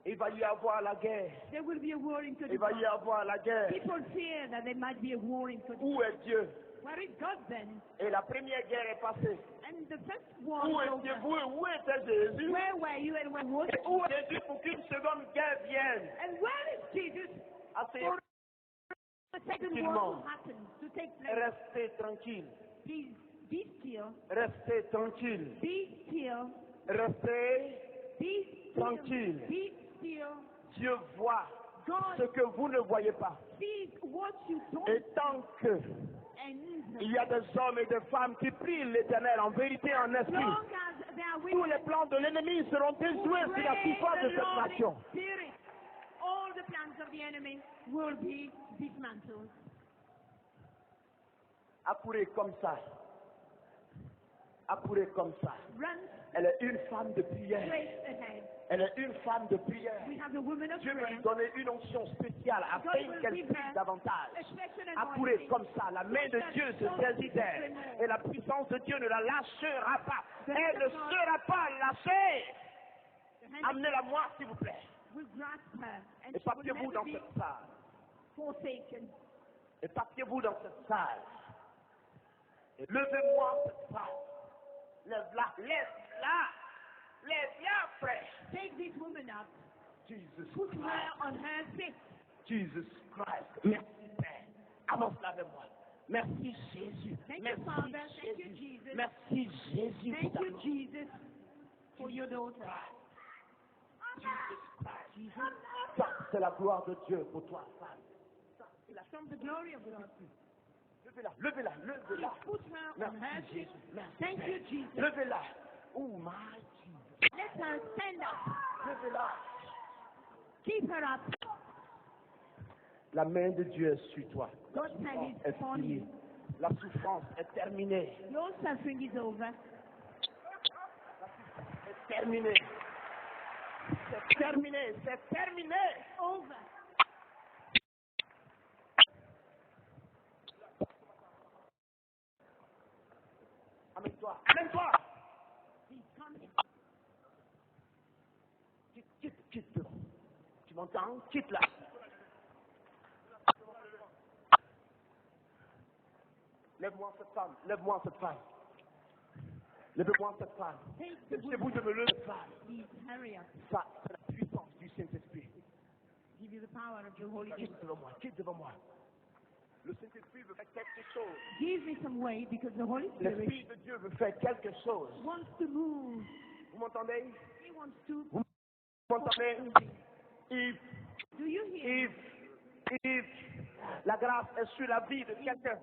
[SPEAKER 2] Il va y avoir la guerre.
[SPEAKER 1] There will be a war in Côte
[SPEAKER 2] Il va y
[SPEAKER 1] d'Ivoire.
[SPEAKER 2] avoir la guerre.
[SPEAKER 1] People fear that there might be a war in Côte
[SPEAKER 2] Où
[SPEAKER 1] d'Ivoire.
[SPEAKER 2] est Dieu?
[SPEAKER 1] Where is God then?
[SPEAKER 2] Et la première guerre est passée.
[SPEAKER 1] And the first war
[SPEAKER 2] Où
[SPEAKER 1] is
[SPEAKER 2] était
[SPEAKER 1] over.
[SPEAKER 2] vous? Où était Jésus?
[SPEAKER 1] Where were you and where was
[SPEAKER 2] Et où est Jésus pour qu'une seconde guerre vienne?
[SPEAKER 1] And where is Jesus
[SPEAKER 2] Assez.
[SPEAKER 1] for the second war to happen, to take place?
[SPEAKER 2] Restez tranquille.
[SPEAKER 1] Please, be still.
[SPEAKER 2] Restez tranquille.
[SPEAKER 1] Be still.
[SPEAKER 2] Restez
[SPEAKER 1] Be still.
[SPEAKER 2] tranquille.
[SPEAKER 1] Be still.
[SPEAKER 2] Dieu voit ce
[SPEAKER 1] God
[SPEAKER 2] que vous ne voyez pas.
[SPEAKER 1] sees what you don't
[SPEAKER 2] Et tant que
[SPEAKER 1] and
[SPEAKER 2] il y a des hommes et des femmes qui prient l'Éternel en vérité et en
[SPEAKER 1] as
[SPEAKER 2] esprit,
[SPEAKER 1] long as there are
[SPEAKER 2] tous
[SPEAKER 1] women
[SPEAKER 2] les plans de l'ennemi seront déjoués sur la puissance de cette nation.
[SPEAKER 1] Spirit, all the plans of the enemy will be dismantled.
[SPEAKER 2] Accourez comme ça. Accourez comme ça.
[SPEAKER 1] Run
[SPEAKER 2] Elle est une femme de prière.
[SPEAKER 1] straight ahead.
[SPEAKER 2] Elle est une femme de prière.
[SPEAKER 1] We have the woman of
[SPEAKER 2] Dieu veut
[SPEAKER 1] prayer.
[SPEAKER 2] lui donner une onction spéciale afin qu'elle puisse davantage.
[SPEAKER 1] A special
[SPEAKER 2] Accourez
[SPEAKER 1] anointing.
[SPEAKER 2] comme ça. La main de Dieu se saisit d'elle. Et la puissance de Dieu ne la lâchera pas. Elle ne sera pas lâchée.
[SPEAKER 1] The hand of
[SPEAKER 2] Amenez-la moi, s'il vous plaît.
[SPEAKER 1] will grasp her and she will
[SPEAKER 2] Éparpillez-vous
[SPEAKER 1] never
[SPEAKER 2] dans
[SPEAKER 1] be
[SPEAKER 2] cette salle.
[SPEAKER 1] forsaken.
[SPEAKER 2] Éparpillez-vous dans cette salle. Et levez-moi cette salle. Lève-la. Lève-la. Lève-la, frère.
[SPEAKER 1] Take this woman up.
[SPEAKER 2] Jesus
[SPEAKER 1] Put
[SPEAKER 2] Christ.
[SPEAKER 1] her on her feet.
[SPEAKER 2] Jesus Christ. Merci, Père. Avance-la avec moi. Merci, Jésus.
[SPEAKER 1] Thank you,
[SPEAKER 2] Merci,
[SPEAKER 1] Father. Thank you,
[SPEAKER 2] Jésus.
[SPEAKER 1] Jesus.
[SPEAKER 2] Merci, Jésus.
[SPEAKER 1] Thank you, Jesus, for your daughter.
[SPEAKER 2] Jesus Christ. Ça, c'est la gloire de Dieu pour toi, femme. Ça, c'est la
[SPEAKER 1] From the glory of God.
[SPEAKER 2] Levez-la, levez-la, levez-la.
[SPEAKER 1] Put her on her
[SPEAKER 2] Merci,
[SPEAKER 1] feet.
[SPEAKER 2] Jésus. Merci.
[SPEAKER 1] Thank you, Jesus.
[SPEAKER 2] Levez-la. Oh, my Jesus.
[SPEAKER 1] Let her stand up.
[SPEAKER 2] Levez-la.
[SPEAKER 1] Keep her up.
[SPEAKER 2] La main de Dieu est sur toi.
[SPEAKER 1] God's hand is
[SPEAKER 2] Est
[SPEAKER 1] upon
[SPEAKER 2] finie.
[SPEAKER 1] you.
[SPEAKER 2] La souffrance est terminée.
[SPEAKER 1] Your suffering is over.
[SPEAKER 2] C'est terminé. C'est terminé. C'est terminé.
[SPEAKER 1] Over.
[SPEAKER 2] Amène-toi. Amène-toi.
[SPEAKER 1] He's coming.
[SPEAKER 2] Quitte. Tu m'entends? Quitte là. Lève-moi cette femme. Lève-moi cette femme. Lève-moi cette femme.
[SPEAKER 1] Take the
[SPEAKER 2] C'est vous
[SPEAKER 1] woman.
[SPEAKER 2] de me lever, femme.
[SPEAKER 1] Please hurry up.
[SPEAKER 2] Ça, c'est la puissance du Saint-Esprit.
[SPEAKER 1] Give you the power of the Holy Ghost.
[SPEAKER 2] Quitte devant moi. Quitte devant moi. Le Saint-Esprit veut faire quelque chose.
[SPEAKER 1] Give me some way because the Holy Spirit
[SPEAKER 2] L'Esprit de Dieu veut faire quelque chose.
[SPEAKER 1] wants to move.
[SPEAKER 2] Vous m'entendez?
[SPEAKER 1] He wants to.
[SPEAKER 2] Vous m'entendez? If,
[SPEAKER 1] Do you hear?
[SPEAKER 2] if la grâce est sur la vie de quelqu'un,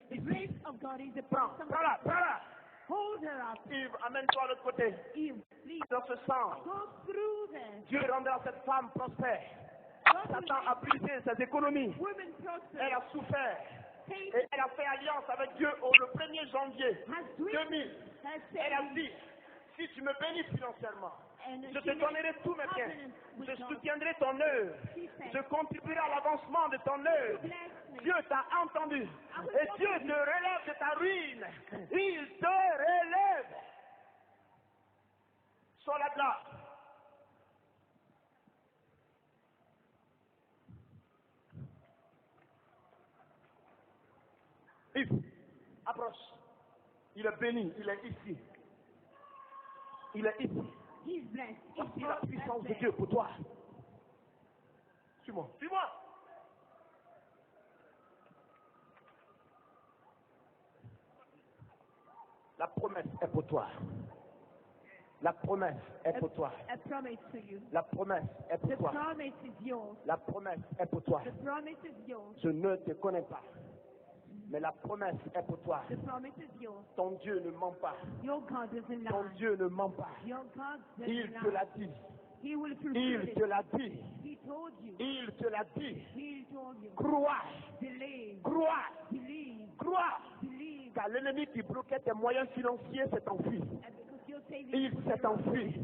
[SPEAKER 1] The grace of God is
[SPEAKER 2] prends,
[SPEAKER 1] upon somebody.
[SPEAKER 2] prends-la, prends-la.
[SPEAKER 1] Hold her up.
[SPEAKER 2] Yves, amène-toi de l'autre côté.
[SPEAKER 1] Eve, please
[SPEAKER 2] Dans ce sens,
[SPEAKER 1] go through there.
[SPEAKER 2] Dieu rendra cette femme prospère.
[SPEAKER 1] God will
[SPEAKER 2] Satan a brisé ses économies.
[SPEAKER 1] make women prosper.
[SPEAKER 2] Elle a souffert. Et
[SPEAKER 1] Faith
[SPEAKER 2] elle a fait alliance avec Dieu le 1er janvier
[SPEAKER 1] has dwindled
[SPEAKER 2] 2000.
[SPEAKER 1] her
[SPEAKER 2] Elle a
[SPEAKER 1] savings,
[SPEAKER 2] dit, si tu me bénis financièrement,
[SPEAKER 1] and
[SPEAKER 2] je
[SPEAKER 1] she
[SPEAKER 2] te
[SPEAKER 1] made
[SPEAKER 2] donnerai tous mes biens.
[SPEAKER 1] covenant with
[SPEAKER 2] Je
[SPEAKER 1] God.
[SPEAKER 2] soutiendrai ton œuvre.
[SPEAKER 1] She said,
[SPEAKER 2] Je contribuerai à l'avancement de ton œuvre.
[SPEAKER 1] bless me.
[SPEAKER 2] Dieu t'a entendu. Et Dieu te relève de ta ruine. Il te relève. Sois là de là. Yves, approche. Il est béni, il est ici. Il est ici.
[SPEAKER 1] He's blessed.
[SPEAKER 2] Voici la puissance de Dieu pour toi. Suis-moi. Suis-moi. La promesse est pour toi. La promesse est pour toi.
[SPEAKER 1] A promise to you.
[SPEAKER 2] La promesse est
[SPEAKER 1] The
[SPEAKER 2] pour toi.
[SPEAKER 1] promise is yours.
[SPEAKER 2] La promesse est pour toi.
[SPEAKER 1] The promise is yours.
[SPEAKER 2] Je ne te connais pas. Mais la promesse est pour toi.
[SPEAKER 1] The promise is yours.
[SPEAKER 2] Ton Dieu ne ment pas.
[SPEAKER 1] Your God doesn't
[SPEAKER 2] Ton
[SPEAKER 1] lie.
[SPEAKER 2] Dieu ne ment pas.
[SPEAKER 1] Your God
[SPEAKER 2] Il
[SPEAKER 1] doesn't
[SPEAKER 2] te
[SPEAKER 1] lie.
[SPEAKER 2] l'a dit.
[SPEAKER 1] He will fulfill
[SPEAKER 2] Il
[SPEAKER 1] it.
[SPEAKER 2] te l'a dit.
[SPEAKER 1] He told you.
[SPEAKER 2] Il te l'a dit.
[SPEAKER 1] He told you.
[SPEAKER 2] Crois.
[SPEAKER 1] Believe.
[SPEAKER 2] Crois.
[SPEAKER 1] Believe.
[SPEAKER 2] Crois.
[SPEAKER 1] Believe.
[SPEAKER 2] Car l'ennemi qui bloquait tes moyens financiers s'est enfui.
[SPEAKER 1] And because you're saving,
[SPEAKER 2] Il s'est enfui.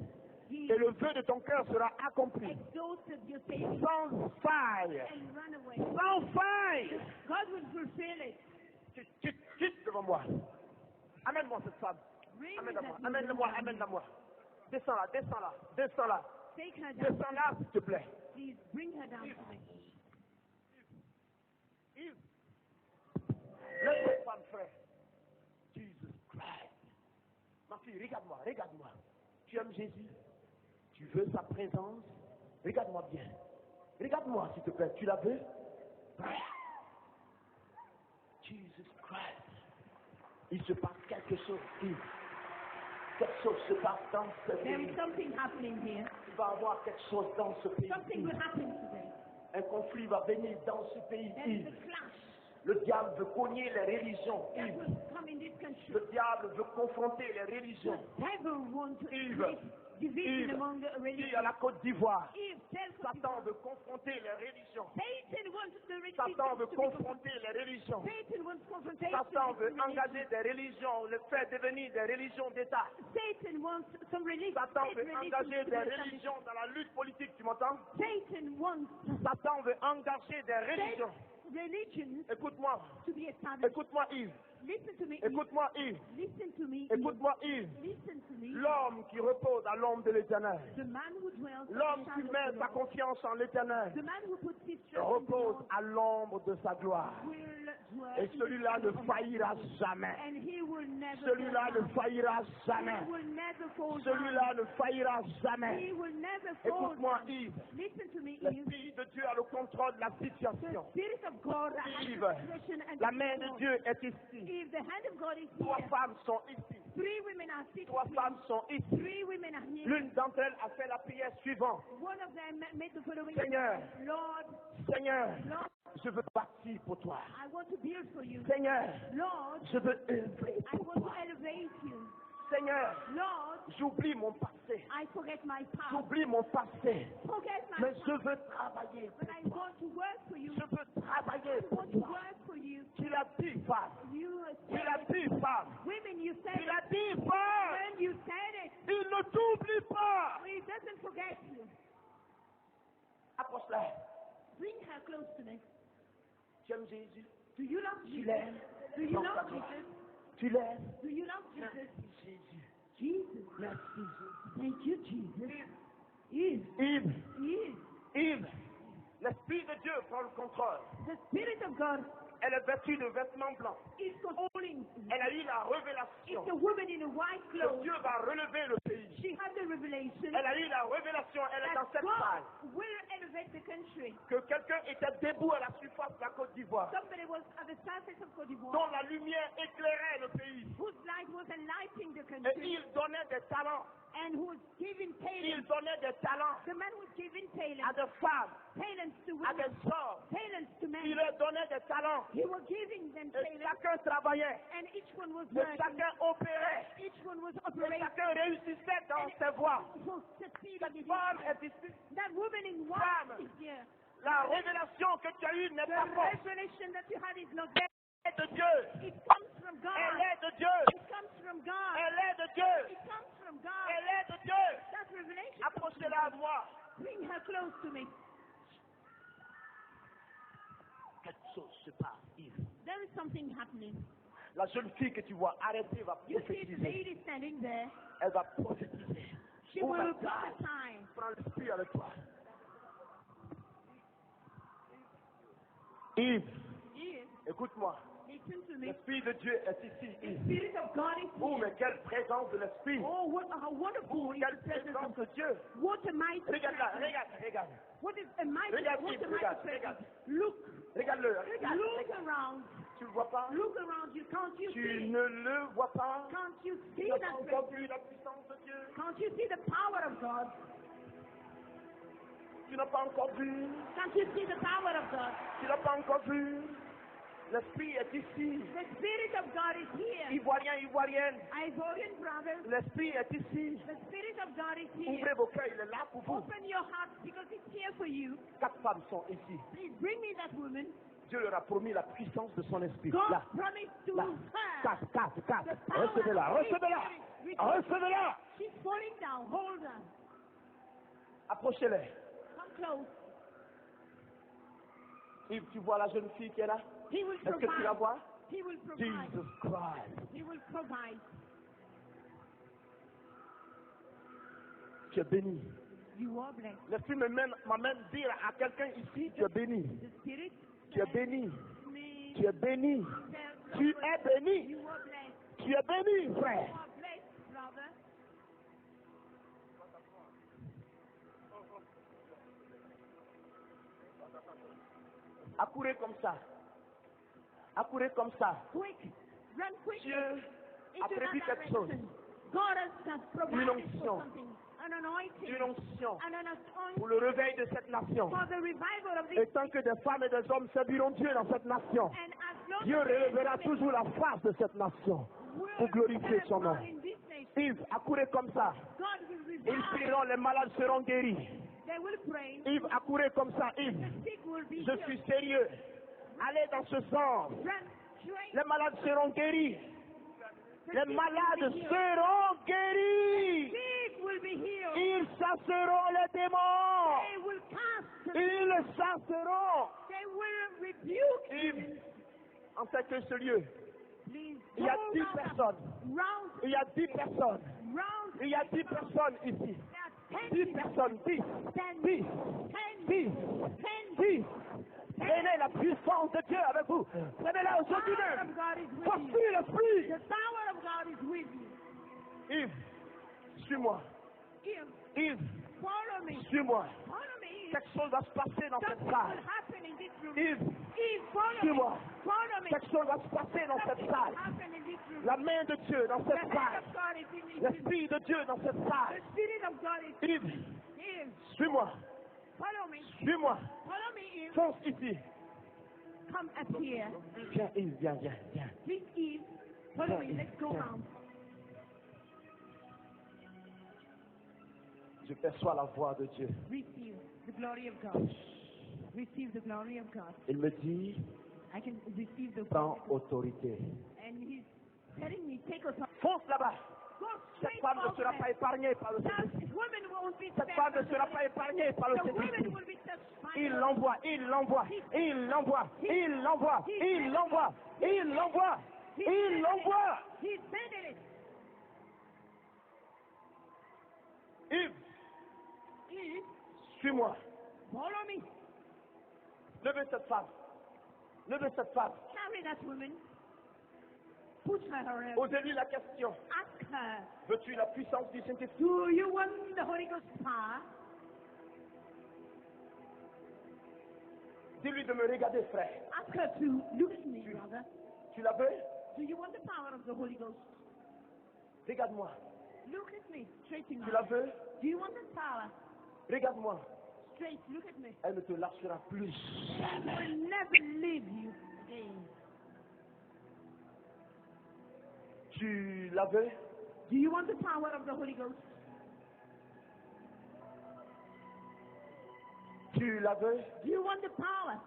[SPEAKER 2] Et le vœu de ton cœur sera accompli.
[SPEAKER 1] Exhausted your faith
[SPEAKER 2] Sans faille.
[SPEAKER 1] and run away.
[SPEAKER 2] Sans faille.
[SPEAKER 1] God will fulfill it.
[SPEAKER 2] Quitte devant moi. Amène-moi cette femme.
[SPEAKER 1] Bring
[SPEAKER 2] Amène-la-moi.
[SPEAKER 1] that
[SPEAKER 2] Amène-la-moi.
[SPEAKER 1] woman.
[SPEAKER 2] Amène-la-moi. Descends là. Descends là. Descends là.
[SPEAKER 1] Take her down.
[SPEAKER 2] Descends là, s'il te plaît.
[SPEAKER 1] Please bring her down to me.
[SPEAKER 2] Yves. Laisse cette femme, frère. Jesus Christ. Ma fille, regarde-moi. Regarde-moi. Tu aimes Jésus? Tu veux sa présence? Regarde-moi bien. Regarde-moi, s'il te plaît. Tu la veux? Jesus Christ. Il se passe quelque chose ici. Quelque chose se passe dans ce
[SPEAKER 1] There
[SPEAKER 2] pays.
[SPEAKER 1] is something happening here.
[SPEAKER 2] Il va y avoir quelque chose dans ce pays.
[SPEAKER 1] Something will happen today.
[SPEAKER 2] Un conflit va venir dans ce pays.
[SPEAKER 1] There is a clash
[SPEAKER 2] Le diable veut cogner les religions.
[SPEAKER 1] that will come in this country.
[SPEAKER 2] Le diable veut confronter les religions.
[SPEAKER 1] The devil wants to
[SPEAKER 2] Yves.
[SPEAKER 1] create division
[SPEAKER 2] Yves.
[SPEAKER 1] among the
[SPEAKER 2] Qui à
[SPEAKER 1] religions.
[SPEAKER 2] la Côte d'Ivoire.
[SPEAKER 1] Eve tells
[SPEAKER 2] Satan veut confronter les religions.
[SPEAKER 1] Satan wants the religions
[SPEAKER 2] Satan veut
[SPEAKER 1] to be
[SPEAKER 2] confronter les religions.
[SPEAKER 1] Satan wants confrontation.
[SPEAKER 2] Satan veut
[SPEAKER 1] between
[SPEAKER 2] engager des religions, les faire devenir des religions d'État.
[SPEAKER 1] Satan wants some religion.
[SPEAKER 2] Satan veut
[SPEAKER 1] religions
[SPEAKER 2] engager
[SPEAKER 1] to be
[SPEAKER 2] des
[SPEAKER 1] established.
[SPEAKER 2] religions dans la lutte politique, tu m'entends?
[SPEAKER 1] Satan wants
[SPEAKER 2] Satan veut engager des religions.
[SPEAKER 1] religions
[SPEAKER 2] Écoute-moi,
[SPEAKER 1] to be established.
[SPEAKER 2] écoute-moi Yves,
[SPEAKER 1] Listen to me. Eve.
[SPEAKER 2] écoute-moi Yves,
[SPEAKER 1] Listen to me. Eve.
[SPEAKER 2] écoute-moi Yves.
[SPEAKER 1] Listen to me.
[SPEAKER 2] L'homme qui repose à l'ombre de l'Éternel,
[SPEAKER 1] The man who dwells
[SPEAKER 2] l'homme
[SPEAKER 1] in the
[SPEAKER 2] qui
[SPEAKER 1] shadow
[SPEAKER 2] met
[SPEAKER 1] of the
[SPEAKER 2] sa
[SPEAKER 1] Lord.
[SPEAKER 2] confiance en l'Éternel,
[SPEAKER 1] The man who puts his trust in the
[SPEAKER 2] repose
[SPEAKER 1] Lord
[SPEAKER 2] à l'ombre de sa gloire.
[SPEAKER 1] will dwell
[SPEAKER 2] Et
[SPEAKER 1] in the
[SPEAKER 2] celui-là ne
[SPEAKER 1] shadow of the Lord.
[SPEAKER 2] faillira jamais.
[SPEAKER 1] And he will never
[SPEAKER 2] Celui-là
[SPEAKER 1] fall
[SPEAKER 2] ne
[SPEAKER 1] down.
[SPEAKER 2] faillira
[SPEAKER 1] He
[SPEAKER 2] jamais.
[SPEAKER 1] will never fall
[SPEAKER 2] Celui-là ne faillira
[SPEAKER 1] down.
[SPEAKER 2] jamais.
[SPEAKER 1] He will never fall
[SPEAKER 2] Écoute-moi
[SPEAKER 1] down.
[SPEAKER 2] Yves,
[SPEAKER 1] Listen to me, Eve.
[SPEAKER 2] l'Esprit de Dieu a le contrôle de la
[SPEAKER 1] The
[SPEAKER 2] situation.
[SPEAKER 1] Spirit of God has
[SPEAKER 2] Yves,
[SPEAKER 1] discretion and
[SPEAKER 2] la main de
[SPEAKER 1] control.
[SPEAKER 2] Dieu est ici.
[SPEAKER 1] If the hand of God is
[SPEAKER 2] Trois
[SPEAKER 1] here,
[SPEAKER 2] femmes sont ici.
[SPEAKER 1] 3 women are sitting
[SPEAKER 2] Trois
[SPEAKER 1] here.
[SPEAKER 2] femmes sont ici.
[SPEAKER 1] 3 women are here.
[SPEAKER 2] L'une d'entre elles a fait la prière suivante.
[SPEAKER 1] One of them made the following
[SPEAKER 2] Seigneur,
[SPEAKER 1] Lord,
[SPEAKER 2] Seigneur,
[SPEAKER 1] Lord,
[SPEAKER 2] je veux bâtir pour toi.
[SPEAKER 1] I want to build for you.
[SPEAKER 2] Seigneur,
[SPEAKER 1] Lord,
[SPEAKER 2] je veux élever
[SPEAKER 1] I
[SPEAKER 2] pour
[SPEAKER 1] want to
[SPEAKER 2] toi.
[SPEAKER 1] elevate you.
[SPEAKER 2] Seigneur,
[SPEAKER 1] Lord,
[SPEAKER 2] j'oublie mon passé.
[SPEAKER 1] I forget my past.
[SPEAKER 2] J'oublie mon passé.
[SPEAKER 1] Forget my
[SPEAKER 2] Mais je
[SPEAKER 1] past.
[SPEAKER 2] veux travailler
[SPEAKER 1] But I
[SPEAKER 2] pour toi.
[SPEAKER 1] want to work for you.
[SPEAKER 2] Je veux travailler
[SPEAKER 1] I
[SPEAKER 2] pour
[SPEAKER 1] want to
[SPEAKER 2] toi.
[SPEAKER 1] work for you.
[SPEAKER 2] Tu l'as dit, femme.
[SPEAKER 1] You
[SPEAKER 2] Tu l'as
[SPEAKER 1] said
[SPEAKER 2] dit, femme.
[SPEAKER 1] it. Women, you said
[SPEAKER 2] Tu
[SPEAKER 1] it.
[SPEAKER 2] l'as dit, femme.
[SPEAKER 1] When you said it,
[SPEAKER 2] Il ne t'oublie pas.
[SPEAKER 1] he doesn't forget you.
[SPEAKER 2] Approche-la.
[SPEAKER 1] Bring her close to me.
[SPEAKER 2] Tu aimes Jésus?
[SPEAKER 1] Do you love
[SPEAKER 2] Tu
[SPEAKER 1] Jesus?
[SPEAKER 2] l'aimes?
[SPEAKER 1] Do you
[SPEAKER 2] Dans
[SPEAKER 1] love
[SPEAKER 2] ta gloire.
[SPEAKER 1] Jesus?
[SPEAKER 2] Tu l'aimes?
[SPEAKER 1] Do you love Jesus?
[SPEAKER 2] Jésus.
[SPEAKER 1] Jesus.
[SPEAKER 2] Merci, Jésus.
[SPEAKER 1] Thank you, Jesus. Eve.
[SPEAKER 2] Yves,
[SPEAKER 1] Eve.
[SPEAKER 2] Yves, l'Esprit de Dieu prend le contrôle.
[SPEAKER 1] The Spirit of God
[SPEAKER 2] Elle est vêtue de vêtements blancs.
[SPEAKER 1] is controlling.
[SPEAKER 2] Elle a eu la
[SPEAKER 1] It's
[SPEAKER 2] révélation
[SPEAKER 1] the woman in a white
[SPEAKER 2] que
[SPEAKER 1] clothes.
[SPEAKER 2] Dieu va relever le pays.
[SPEAKER 1] She had the revelation
[SPEAKER 2] Elle a eu la révélation, elle est dans
[SPEAKER 1] that
[SPEAKER 2] cette salle,
[SPEAKER 1] God will elevate the country.
[SPEAKER 2] que quelqu'un était debout à la surface de la Côte d'Ivoire,
[SPEAKER 1] Somebody was at the surface of Côte d'Ivoire
[SPEAKER 2] dont la lumière éclairait le pays.
[SPEAKER 1] whose light was enlightening the
[SPEAKER 2] Et
[SPEAKER 1] country
[SPEAKER 2] il donnait des talents.
[SPEAKER 1] and who was giving
[SPEAKER 2] Il
[SPEAKER 1] talents.
[SPEAKER 2] donnait des talents
[SPEAKER 1] The man was giving
[SPEAKER 2] à
[SPEAKER 1] talents.
[SPEAKER 2] des femmes,
[SPEAKER 1] Talents to
[SPEAKER 2] à des
[SPEAKER 1] women.
[SPEAKER 2] hommes.
[SPEAKER 1] Talents to
[SPEAKER 2] Il
[SPEAKER 1] men.
[SPEAKER 2] leur donnait des talents.
[SPEAKER 1] He was giving them
[SPEAKER 2] Et
[SPEAKER 1] talents
[SPEAKER 2] chacun travaillait.
[SPEAKER 1] and each one was
[SPEAKER 2] Et
[SPEAKER 1] working.
[SPEAKER 2] chacun opérait.
[SPEAKER 1] Each one was
[SPEAKER 2] Et
[SPEAKER 1] operating.
[SPEAKER 2] chacun réussissait dans ses voies.
[SPEAKER 1] Was succeeding
[SPEAKER 2] Cette
[SPEAKER 1] in his
[SPEAKER 2] femme
[SPEAKER 1] life.
[SPEAKER 2] est ici.
[SPEAKER 1] That woman in
[SPEAKER 2] Femme.
[SPEAKER 1] white is here.
[SPEAKER 2] La révélation que tu as eue n'est
[SPEAKER 1] The
[SPEAKER 2] pas fausse.
[SPEAKER 1] revelation that you had is not
[SPEAKER 2] Elle est de Dieu.
[SPEAKER 1] It comes from
[SPEAKER 2] Elle
[SPEAKER 1] God.
[SPEAKER 2] est de Dieu.
[SPEAKER 1] It comes from God.
[SPEAKER 2] Elle est de Dieu.
[SPEAKER 1] It comes from God.
[SPEAKER 2] Elle est de Dieu.
[SPEAKER 1] That revelation.
[SPEAKER 2] Approchez-la à moi.
[SPEAKER 1] Bring her close to me.
[SPEAKER 2] Quelque chose se passe, Yves.
[SPEAKER 1] There is something happening.
[SPEAKER 2] La jeune fille que tu vois arrêtée va
[SPEAKER 1] You see the
[SPEAKER 2] prophétiser.
[SPEAKER 1] lady standing there.
[SPEAKER 2] Elle va prophétiser.
[SPEAKER 1] She
[SPEAKER 2] Oh my
[SPEAKER 1] will
[SPEAKER 2] God.
[SPEAKER 1] prophesy.
[SPEAKER 2] Prends l'esprit avec toi. Yves,
[SPEAKER 1] Yes.
[SPEAKER 2] écoute-moi.
[SPEAKER 1] Listen to me.
[SPEAKER 2] L'esprit de Dieu est ici,
[SPEAKER 1] The
[SPEAKER 2] Yves.
[SPEAKER 1] Spirit of God is
[SPEAKER 2] Oh,
[SPEAKER 1] here.
[SPEAKER 2] mais quelle présence de l'esprit.
[SPEAKER 1] Oh, what a wonderful is
[SPEAKER 2] Quelle
[SPEAKER 1] the presence
[SPEAKER 2] présence
[SPEAKER 1] of
[SPEAKER 2] de
[SPEAKER 1] God.
[SPEAKER 2] Dieu.
[SPEAKER 1] What a mighty
[SPEAKER 2] Regarde-la,
[SPEAKER 1] presence.
[SPEAKER 2] regarde, regarde.
[SPEAKER 1] What is a mighty,
[SPEAKER 2] Regarde,
[SPEAKER 1] what a
[SPEAKER 2] regarde,
[SPEAKER 1] mighty
[SPEAKER 2] regarde.
[SPEAKER 1] presence. Look,
[SPEAKER 2] Regarde-le, regarde,
[SPEAKER 1] look
[SPEAKER 2] regarde.
[SPEAKER 1] around.
[SPEAKER 2] Tu le vois pas?
[SPEAKER 1] Look around you. Can't you
[SPEAKER 2] Tu
[SPEAKER 1] see?
[SPEAKER 2] ne le vois pas?
[SPEAKER 1] Can't you
[SPEAKER 2] Tu
[SPEAKER 1] see
[SPEAKER 2] n'as pas
[SPEAKER 1] that
[SPEAKER 2] encore
[SPEAKER 1] presence?
[SPEAKER 2] vu la puissance de Dieu?
[SPEAKER 1] Can't you see the power of God?
[SPEAKER 2] Tu n'as pas encore vu?
[SPEAKER 1] Can't you see the power of God?
[SPEAKER 2] Tu n'as pas encore vu? L'esprit est ici.
[SPEAKER 1] The Spirit of God is here.
[SPEAKER 2] Ivoirien, Ivoirienne,
[SPEAKER 1] Ivorian brothers,
[SPEAKER 2] l'esprit est ici.
[SPEAKER 1] the Spirit of God is here.
[SPEAKER 2] Ouvrez vos cœurs, il est là pour vous.
[SPEAKER 1] Open your hearts because it's here for you.
[SPEAKER 2] 4 femmes sont ici.
[SPEAKER 1] Please bring me that woman.
[SPEAKER 2] Dieu leur a promis la puissance de son esprit.
[SPEAKER 1] God
[SPEAKER 2] Là,
[SPEAKER 1] promised to
[SPEAKER 2] là.
[SPEAKER 1] her
[SPEAKER 2] 4, 4, 4.
[SPEAKER 1] the power
[SPEAKER 2] Recevez-la,
[SPEAKER 1] of His
[SPEAKER 2] recevez-la.
[SPEAKER 1] Spirit.
[SPEAKER 2] Recevez-la.
[SPEAKER 1] She's falling down. Hold her.
[SPEAKER 2] Approchez-les.
[SPEAKER 1] Come close.
[SPEAKER 2] Yves, tu vois la jeune fille qui est là?
[SPEAKER 1] He will
[SPEAKER 2] Est-ce que tu la
[SPEAKER 1] provide.
[SPEAKER 2] vois?
[SPEAKER 1] He will provide.
[SPEAKER 2] Jesus Christ.
[SPEAKER 1] He will provide.
[SPEAKER 2] Tu es béni.
[SPEAKER 1] You are blessed.
[SPEAKER 2] L'Esprit m'amène dire à quelqu'un ici, tu es béni.
[SPEAKER 1] The Spirit
[SPEAKER 2] Tu es béni.
[SPEAKER 1] me
[SPEAKER 2] Tu es béni.
[SPEAKER 1] tell
[SPEAKER 2] Tu es béni.
[SPEAKER 1] you are blessed.
[SPEAKER 2] Tu es béni, frère.
[SPEAKER 1] You are blessed, brother.
[SPEAKER 2] Accourez comme ça. Accourez comme ça.
[SPEAKER 1] Quick. Run quick.
[SPEAKER 2] Dieu a
[SPEAKER 1] Into
[SPEAKER 2] prévu
[SPEAKER 1] that
[SPEAKER 2] quelque chose.
[SPEAKER 1] direction. God has provided
[SPEAKER 2] Une
[SPEAKER 1] for
[SPEAKER 2] onction.
[SPEAKER 1] something. An anointing.
[SPEAKER 2] Une onction
[SPEAKER 1] And an
[SPEAKER 2] pour
[SPEAKER 1] anointing
[SPEAKER 2] le réveil de cette nation.
[SPEAKER 1] for the revival of
[SPEAKER 2] Et
[SPEAKER 1] this.
[SPEAKER 2] tant que des femmes et des hommes serviront Dieu dans cette nation,
[SPEAKER 1] And as long
[SPEAKER 2] Dieu
[SPEAKER 1] as
[SPEAKER 2] relèvera toujours la face de cette nation pour glorifier son nom.
[SPEAKER 1] in this nation,
[SPEAKER 2] Yves, accourez comme ça.
[SPEAKER 1] God will
[SPEAKER 2] Ils
[SPEAKER 1] revive.
[SPEAKER 2] prieront, les malades seront guéris.
[SPEAKER 1] They will pray.
[SPEAKER 2] Yves, accourez comme ça. Yves,
[SPEAKER 1] The sick will be
[SPEAKER 2] je
[SPEAKER 1] healed.
[SPEAKER 2] suis sérieux. Allez dans ce sens.
[SPEAKER 1] Run straight.
[SPEAKER 2] Les malades seront guéris.
[SPEAKER 1] The
[SPEAKER 2] Les
[SPEAKER 1] sick will
[SPEAKER 2] malades
[SPEAKER 1] be healed.
[SPEAKER 2] seront guéris.
[SPEAKER 1] Sick will be healed.
[SPEAKER 2] Ils chasseront les démons.
[SPEAKER 1] They will cast.
[SPEAKER 2] Ils chasseront.
[SPEAKER 1] They will rebuke.
[SPEAKER 2] Yves, en fait que ce lieu,
[SPEAKER 1] Please
[SPEAKER 2] il y a
[SPEAKER 1] go
[SPEAKER 2] 10
[SPEAKER 1] round,
[SPEAKER 2] personnes.
[SPEAKER 1] round,
[SPEAKER 2] Il y a 10 personnes.
[SPEAKER 1] round.
[SPEAKER 2] Il y a 10 personnes ici.
[SPEAKER 1] There are
[SPEAKER 2] 10 personnes. 10. 10. 10. 10. Prenez la puissance de Dieu avec vous. Prenez-la
[SPEAKER 1] The
[SPEAKER 2] aujourd'hui
[SPEAKER 1] power
[SPEAKER 2] même.
[SPEAKER 1] of God is with you.
[SPEAKER 2] Poursuis l'esprit.
[SPEAKER 1] The power of God is with you.
[SPEAKER 2] Yves, suis-moi.
[SPEAKER 1] If
[SPEAKER 2] Yves,
[SPEAKER 1] follow me,
[SPEAKER 2] suis-moi.
[SPEAKER 1] follow me.
[SPEAKER 2] Quelque chose va se passer dans cette
[SPEAKER 1] Something
[SPEAKER 2] salle.
[SPEAKER 1] will happen in this room.
[SPEAKER 2] Yves,
[SPEAKER 1] If follow
[SPEAKER 2] suis-moi.
[SPEAKER 1] me, follow me.
[SPEAKER 2] Quelque chose va se passer dans cette
[SPEAKER 1] Something
[SPEAKER 2] salle.
[SPEAKER 1] will happen in this room.
[SPEAKER 2] La main de Dieu dans
[SPEAKER 1] The
[SPEAKER 2] cette
[SPEAKER 1] hand
[SPEAKER 2] salle.
[SPEAKER 1] of God is in this room.
[SPEAKER 2] L'esprit de Dieu dans cette
[SPEAKER 1] The
[SPEAKER 2] salle.
[SPEAKER 1] Spirit of God is
[SPEAKER 2] Yves,
[SPEAKER 1] here.
[SPEAKER 2] suis-moi.
[SPEAKER 1] Follow me.
[SPEAKER 2] Suis-moi.
[SPEAKER 1] Follow me, Eve.
[SPEAKER 2] Fonce ici.
[SPEAKER 1] Come up here.
[SPEAKER 2] Viens, Yves, viens, viens, viens.
[SPEAKER 1] Please, Eve. Follow me. Let's go round.
[SPEAKER 2] Je perçois la voix de Dieu.
[SPEAKER 1] Receive the glory of God. Receive the glory of God.
[SPEAKER 2] Il me dit,
[SPEAKER 1] I can receive the
[SPEAKER 2] prends autorité.
[SPEAKER 1] And he's telling me, take us.
[SPEAKER 2] Fonce là-bas.
[SPEAKER 1] Go
[SPEAKER 2] Cette
[SPEAKER 1] straight
[SPEAKER 2] femme ne
[SPEAKER 1] over
[SPEAKER 2] sera
[SPEAKER 1] there.
[SPEAKER 2] pas épargnée par le
[SPEAKER 1] That
[SPEAKER 2] Saint-Esprit.
[SPEAKER 1] woman won't be
[SPEAKER 2] Cette
[SPEAKER 1] spared
[SPEAKER 2] femme ne
[SPEAKER 1] by
[SPEAKER 2] sera
[SPEAKER 1] the-
[SPEAKER 2] pas épargnée par le
[SPEAKER 1] The woman
[SPEAKER 2] Saint-Esprit.
[SPEAKER 1] will be touched by
[SPEAKER 2] Il
[SPEAKER 1] the-
[SPEAKER 2] l'envoie, il l'envoie, il l'envoie, il l'envoie, il l'envoie, il l'envoie, il l'envoie.
[SPEAKER 1] He's sending it.
[SPEAKER 2] Yves,
[SPEAKER 1] Eve,
[SPEAKER 2] suis-moi.
[SPEAKER 1] follow me.
[SPEAKER 2] Levez cette femme. Levez cette femme.
[SPEAKER 1] Carry that woman. Put her up.
[SPEAKER 2] Posez-lui la question.
[SPEAKER 1] Ask her,
[SPEAKER 2] Veux-tu la puissance du Saint-Esprit?
[SPEAKER 1] do you want the Holy Ghost power?
[SPEAKER 2] Dis-lui de me regarder, frère.
[SPEAKER 1] Ask her to look at me, brother.
[SPEAKER 2] Tu la veux?
[SPEAKER 1] Do you want the power of the Holy Ghost?
[SPEAKER 2] Regarde-moi.
[SPEAKER 1] Look at me, straight in
[SPEAKER 2] Tu
[SPEAKER 1] my
[SPEAKER 2] la
[SPEAKER 1] eyes.
[SPEAKER 2] veux?
[SPEAKER 1] Do you want the power?
[SPEAKER 2] Regarde-moi.
[SPEAKER 1] Straight, look at me.
[SPEAKER 2] Elle ne te lâchera plus.
[SPEAKER 1] I will never leave you again.
[SPEAKER 2] Tu la veux?
[SPEAKER 1] Do you want the power of the Holy Ghost?
[SPEAKER 2] Tu la veux?
[SPEAKER 1] Do you want the power?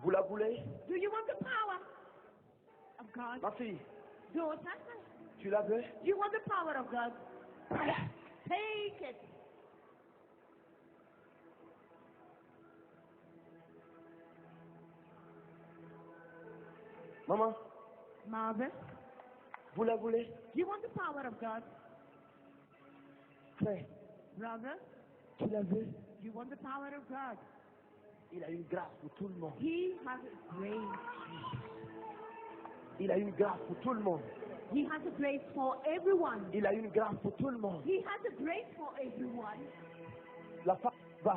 [SPEAKER 2] Vous la voulez?
[SPEAKER 1] Do you want the power of God?
[SPEAKER 2] Ma fille,
[SPEAKER 1] Daughter,
[SPEAKER 2] tu la veux?
[SPEAKER 1] do you want the power of God? Take it.
[SPEAKER 2] Maman,
[SPEAKER 1] Mother,
[SPEAKER 2] vous la voulez?
[SPEAKER 1] do you want the power of God?
[SPEAKER 2] Frère,
[SPEAKER 1] Brother,
[SPEAKER 2] tu la veux?
[SPEAKER 1] do you want the power of God?
[SPEAKER 2] Il a une grâce pour tout le monde.
[SPEAKER 1] He has a grace.
[SPEAKER 2] Il a une grâce pour tout le monde.
[SPEAKER 1] He has a grace for everyone.
[SPEAKER 2] Il a une grâce pour tout le monde.
[SPEAKER 1] He has a grace for everyone.
[SPEAKER 2] La femme va.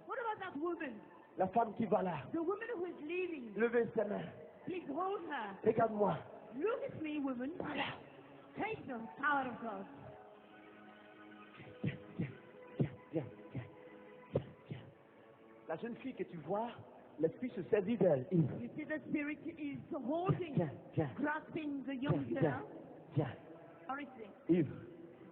[SPEAKER 1] What about that woman?
[SPEAKER 2] La femme qui va là.
[SPEAKER 1] The woman who is leaving.
[SPEAKER 2] Levez ses mains.
[SPEAKER 1] Please hold her.
[SPEAKER 2] Regarde-moi.
[SPEAKER 1] Look at me, woman. Take the power of God.
[SPEAKER 2] Viens, viens, viens, viens, viens, viens, viens. La jeune fille que tu vois, l'esprit se saisit d'elle.
[SPEAKER 1] You see, the Spirit is holding,
[SPEAKER 2] Viens, viens,
[SPEAKER 1] grasping the
[SPEAKER 2] viens,
[SPEAKER 1] young
[SPEAKER 2] viens,
[SPEAKER 1] girl.
[SPEAKER 2] viens.
[SPEAKER 1] Authority.
[SPEAKER 2] Yves,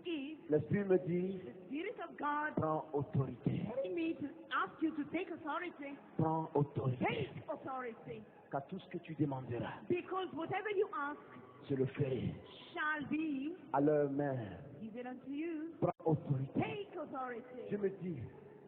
[SPEAKER 1] Eve,
[SPEAKER 2] l'esprit me dit,
[SPEAKER 1] the Spirit of God
[SPEAKER 2] prends autorité.
[SPEAKER 1] telling me to ask you to take authority.
[SPEAKER 2] Prends autorité.
[SPEAKER 1] Take authority.
[SPEAKER 2] Car tout ce que tu demanderas
[SPEAKER 1] Because whatever you ask
[SPEAKER 2] je le ferai.
[SPEAKER 1] shall be
[SPEAKER 2] À leur main,
[SPEAKER 1] given unto you.
[SPEAKER 2] prends autorité.
[SPEAKER 1] Take authority.
[SPEAKER 2] Je me dis,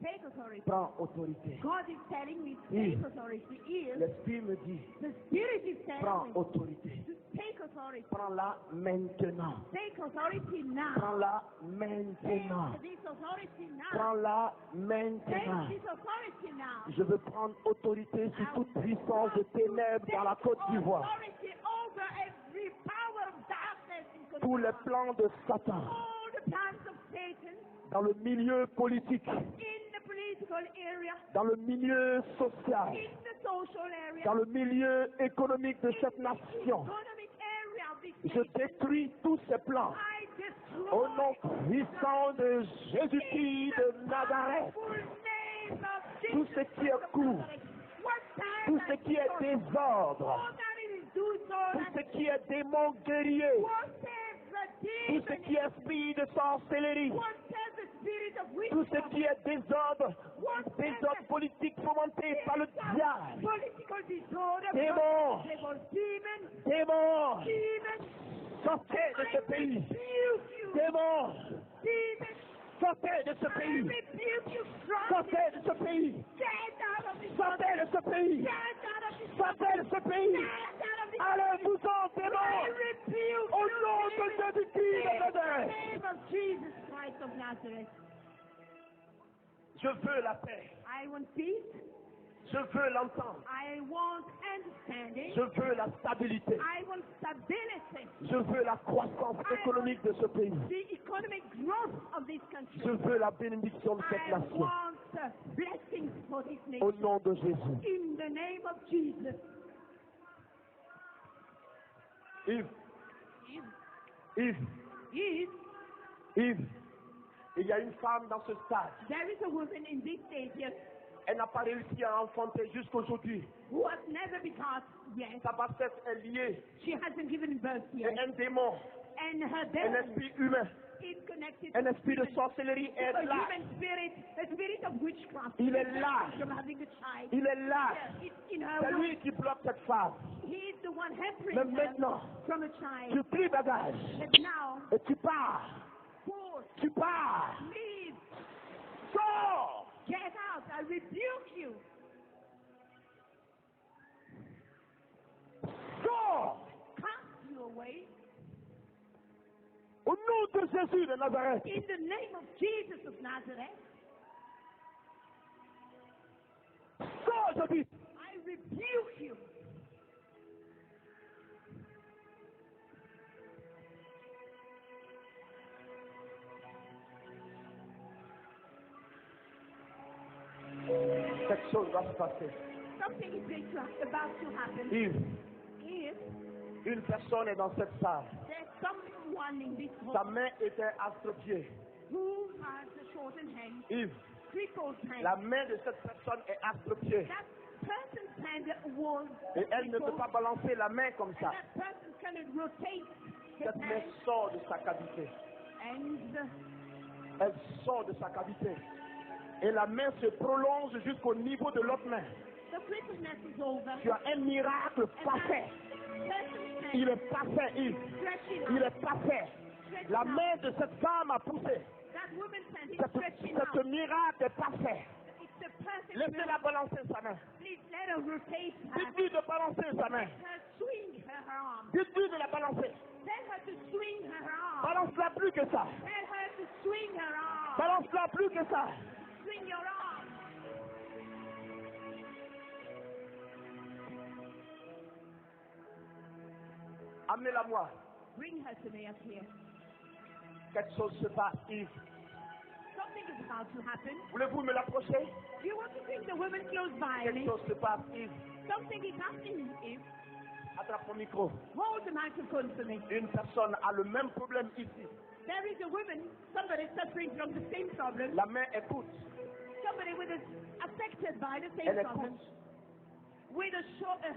[SPEAKER 1] Take authority.
[SPEAKER 2] prends autorité.
[SPEAKER 1] God is telling me to
[SPEAKER 2] Oui.
[SPEAKER 1] take authority. Is
[SPEAKER 2] L'Esprit me dit,
[SPEAKER 1] the Spirit is
[SPEAKER 2] prends
[SPEAKER 1] telling me
[SPEAKER 2] autorité.
[SPEAKER 1] to take authority.
[SPEAKER 2] Prends-la maintenant.
[SPEAKER 1] Take authority now.
[SPEAKER 2] Prends-la maintenant.
[SPEAKER 1] Take this authority now.
[SPEAKER 2] Prends-la maintenant.
[SPEAKER 1] Take this authority now.
[SPEAKER 2] Je veux prendre autorité sur toute puissance de ténèbres dans la Côte d'Ivoire.
[SPEAKER 1] Authority over every power of darkness in Côte
[SPEAKER 2] Tous les
[SPEAKER 1] d'Ivoire.
[SPEAKER 2] plans de Satan
[SPEAKER 1] All the plans of Satan
[SPEAKER 2] dans le milieu politique,
[SPEAKER 1] in the political area,
[SPEAKER 2] dans le milieu social,
[SPEAKER 1] in the social area,
[SPEAKER 2] dans le milieu économique de cette nation.
[SPEAKER 1] economic area of this
[SPEAKER 2] Je
[SPEAKER 1] nation.
[SPEAKER 2] détruis tous ces plans.
[SPEAKER 1] I destroy
[SPEAKER 2] Au nom puissant de Jésus-Christ de Nazareth,
[SPEAKER 1] full name of
[SPEAKER 2] tout
[SPEAKER 1] Jesus
[SPEAKER 2] ce qui est court, tout ce qui est désordre, tout ce qui est démon guerrier, tout ce qui est esprit de sorcellerie, tout ce qui est désordre politique fomenté par le diable, démon, démon, sortez de ce pays, démon, sortez de ce pays, sortez de ce pays, sortez de ce pays, sortez de ce pays, allez-vous-en, démon, au nom de Jésus-Christ de Nazareth. Je veux la paix,
[SPEAKER 1] I want peace.
[SPEAKER 2] je veux l'entendre,
[SPEAKER 1] I want understanding.
[SPEAKER 2] je veux la stabilité,
[SPEAKER 1] I want stability.
[SPEAKER 2] je veux la croissance économique de ce pays,
[SPEAKER 1] The economic growth of this country.
[SPEAKER 2] je veux la bénédiction de cette
[SPEAKER 1] I
[SPEAKER 2] nation,
[SPEAKER 1] want blessings for this
[SPEAKER 2] au
[SPEAKER 1] nation.
[SPEAKER 2] nom de Jésus.
[SPEAKER 1] In the name of Jesus.
[SPEAKER 2] Yves,
[SPEAKER 1] If,
[SPEAKER 2] Yves,
[SPEAKER 1] if
[SPEAKER 2] Yves, il y a une femme dans ce stade.
[SPEAKER 1] there is a woman in this stadium
[SPEAKER 2] Elle n'a pas réussi à enfanter jusqu'aujourd'hui.
[SPEAKER 1] who has never begot yet,
[SPEAKER 2] Sa bassesse est liée
[SPEAKER 1] she hasn't given birth
[SPEAKER 2] et
[SPEAKER 1] yet,
[SPEAKER 2] un démon,
[SPEAKER 1] and her
[SPEAKER 2] un
[SPEAKER 1] belly
[SPEAKER 2] esprit humain,
[SPEAKER 1] is connected
[SPEAKER 2] un
[SPEAKER 1] to
[SPEAKER 2] esprit de
[SPEAKER 1] human-
[SPEAKER 2] sorcellerie est
[SPEAKER 1] a
[SPEAKER 2] là.
[SPEAKER 1] human spirit, a spirit of witchcraft.
[SPEAKER 2] Il est là.
[SPEAKER 1] From having a child.
[SPEAKER 2] Il est là.
[SPEAKER 1] It's in her
[SPEAKER 2] C'est
[SPEAKER 1] womb.
[SPEAKER 2] lui qui bloque cette femme.
[SPEAKER 1] He is the one hampering
[SPEAKER 2] Mais
[SPEAKER 1] her
[SPEAKER 2] maintenant,
[SPEAKER 1] from a child.
[SPEAKER 2] tu pries bagage
[SPEAKER 1] But now,
[SPEAKER 2] et tu pars.
[SPEAKER 1] force,
[SPEAKER 2] Tu pars.
[SPEAKER 1] leave,
[SPEAKER 2] Sors.
[SPEAKER 1] get out. I rebuke you.
[SPEAKER 2] Sors.
[SPEAKER 1] Cast you away.
[SPEAKER 2] Au nom de Jésus de Nazareth.
[SPEAKER 1] In the name of Jesus of Nazareth,
[SPEAKER 2] Sors, je dis.
[SPEAKER 1] I rebuke you.
[SPEAKER 2] Quelque chose va se passer.
[SPEAKER 1] Something is going to, about to happen.
[SPEAKER 2] Yves,
[SPEAKER 1] If
[SPEAKER 2] une personne est dans cette salle.
[SPEAKER 1] there's someone in this
[SPEAKER 2] Sa
[SPEAKER 1] home
[SPEAKER 2] main était astropiée.
[SPEAKER 1] who has a shortened hand,
[SPEAKER 2] Yves,
[SPEAKER 1] crippled hand,
[SPEAKER 2] la main de cette personne est astropiée.
[SPEAKER 1] that person's hand was
[SPEAKER 2] Et elle ne peut
[SPEAKER 1] crippled,
[SPEAKER 2] pas balancer la main comme
[SPEAKER 1] and
[SPEAKER 2] ça.
[SPEAKER 1] that person cannot rotate his
[SPEAKER 2] Cette main
[SPEAKER 1] hand,
[SPEAKER 2] sort de sa cavité.
[SPEAKER 1] and
[SPEAKER 2] Elle sort de sa cavité. Et la main se prolonge jusqu'au niveau de l'autre main.
[SPEAKER 1] the crippledness is over.
[SPEAKER 2] Tu as un miracle parfait.
[SPEAKER 1] Person's hand
[SPEAKER 2] Il est parfait, Yves.
[SPEAKER 1] stretching
[SPEAKER 2] Il
[SPEAKER 1] out,
[SPEAKER 2] est parfait.
[SPEAKER 1] stretching
[SPEAKER 2] La
[SPEAKER 1] out.
[SPEAKER 2] main de cette femme a poussé.
[SPEAKER 1] That woman's hand is
[SPEAKER 2] Cette
[SPEAKER 1] stretching out.
[SPEAKER 2] miracle est parfait.
[SPEAKER 1] It's the perfect
[SPEAKER 2] Laissez-la
[SPEAKER 1] miracle.
[SPEAKER 2] balancer sa main.
[SPEAKER 1] Please let her rotate her.
[SPEAKER 2] Dites-lui de balancer sa main.
[SPEAKER 1] Let her swing her arm.
[SPEAKER 2] Dites-lui de la balancer.
[SPEAKER 1] Tell her to swing her arm.
[SPEAKER 2] Balance-la plus que ça.
[SPEAKER 1] Tell her to swing her arm.
[SPEAKER 2] Balance-la plus que ça.
[SPEAKER 1] Swing your arm.
[SPEAKER 2] Amenez-la moi.
[SPEAKER 1] Bring her to me up here.
[SPEAKER 2] Quelque chose se passe, Yves.
[SPEAKER 1] Something is about to happen.
[SPEAKER 2] Voulez-vous me l'approcher?
[SPEAKER 1] Do you want to bring the woman close by
[SPEAKER 2] Quelque
[SPEAKER 1] me?
[SPEAKER 2] chose se passe, Yves.
[SPEAKER 1] Something is happening. If
[SPEAKER 2] Attrape mon micro.
[SPEAKER 1] hold the microphone for me.
[SPEAKER 2] Une personne a le même problème ici.
[SPEAKER 1] There is a woman, somebody suffering from the same problem.
[SPEAKER 2] La main écoute.
[SPEAKER 1] Somebody with a, affected by the same
[SPEAKER 2] Elle
[SPEAKER 1] problem.
[SPEAKER 2] écoute.
[SPEAKER 1] With a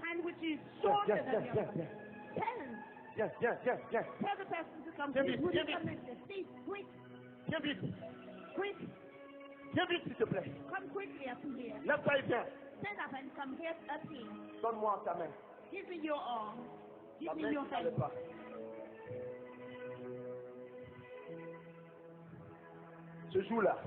[SPEAKER 1] hand which is
[SPEAKER 2] Viens,
[SPEAKER 1] shorter
[SPEAKER 2] viens,
[SPEAKER 1] than
[SPEAKER 2] viens,
[SPEAKER 1] the
[SPEAKER 2] viens,
[SPEAKER 1] other.
[SPEAKER 2] viens.
[SPEAKER 1] Tell,
[SPEAKER 2] Viens, viens, viens, viens.
[SPEAKER 1] tell the person to come.
[SPEAKER 2] Viens
[SPEAKER 1] Please,
[SPEAKER 2] vite,
[SPEAKER 1] will you
[SPEAKER 2] viens
[SPEAKER 1] come
[SPEAKER 2] vite.
[SPEAKER 1] with me? Please, quick,
[SPEAKER 2] Viens vite.
[SPEAKER 1] quick.
[SPEAKER 2] Viens vite, s'il te plaît.
[SPEAKER 1] Come quickly up here.
[SPEAKER 2] Lève-toi et viens.
[SPEAKER 1] Stand up and come here up here.
[SPEAKER 2] Donne-moi ta main.
[SPEAKER 1] Give me your arm. Give
[SPEAKER 2] Ta
[SPEAKER 1] me
[SPEAKER 2] main
[SPEAKER 1] your
[SPEAKER 2] qui n'allait
[SPEAKER 1] hand.
[SPEAKER 2] pas. Ce jour-là,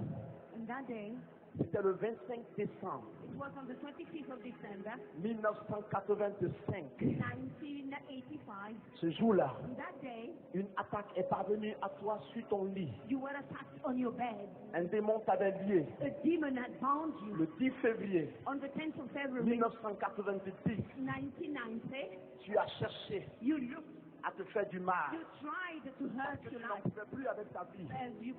[SPEAKER 1] And that day,
[SPEAKER 2] c'était le 25 décembre
[SPEAKER 1] it was on the 25th of December,
[SPEAKER 2] 1985.
[SPEAKER 1] 1985.
[SPEAKER 2] Ce jour-là,
[SPEAKER 1] On that day,
[SPEAKER 2] une attaque est parvenue à toi sur ton lit.
[SPEAKER 1] you were attacked on your bed.
[SPEAKER 2] Un démon t'avait lié.
[SPEAKER 1] A demon had bound you.
[SPEAKER 2] Le 10 février
[SPEAKER 1] On the 10th of February,
[SPEAKER 2] 1990,
[SPEAKER 1] 1990,
[SPEAKER 2] tu as cherché
[SPEAKER 1] you looked,
[SPEAKER 2] à te faire du mal.
[SPEAKER 1] you tried to hurt
[SPEAKER 2] Que
[SPEAKER 1] your
[SPEAKER 2] tu n'en
[SPEAKER 1] life.
[SPEAKER 2] pouvais plus avec ta vie.
[SPEAKER 1] As you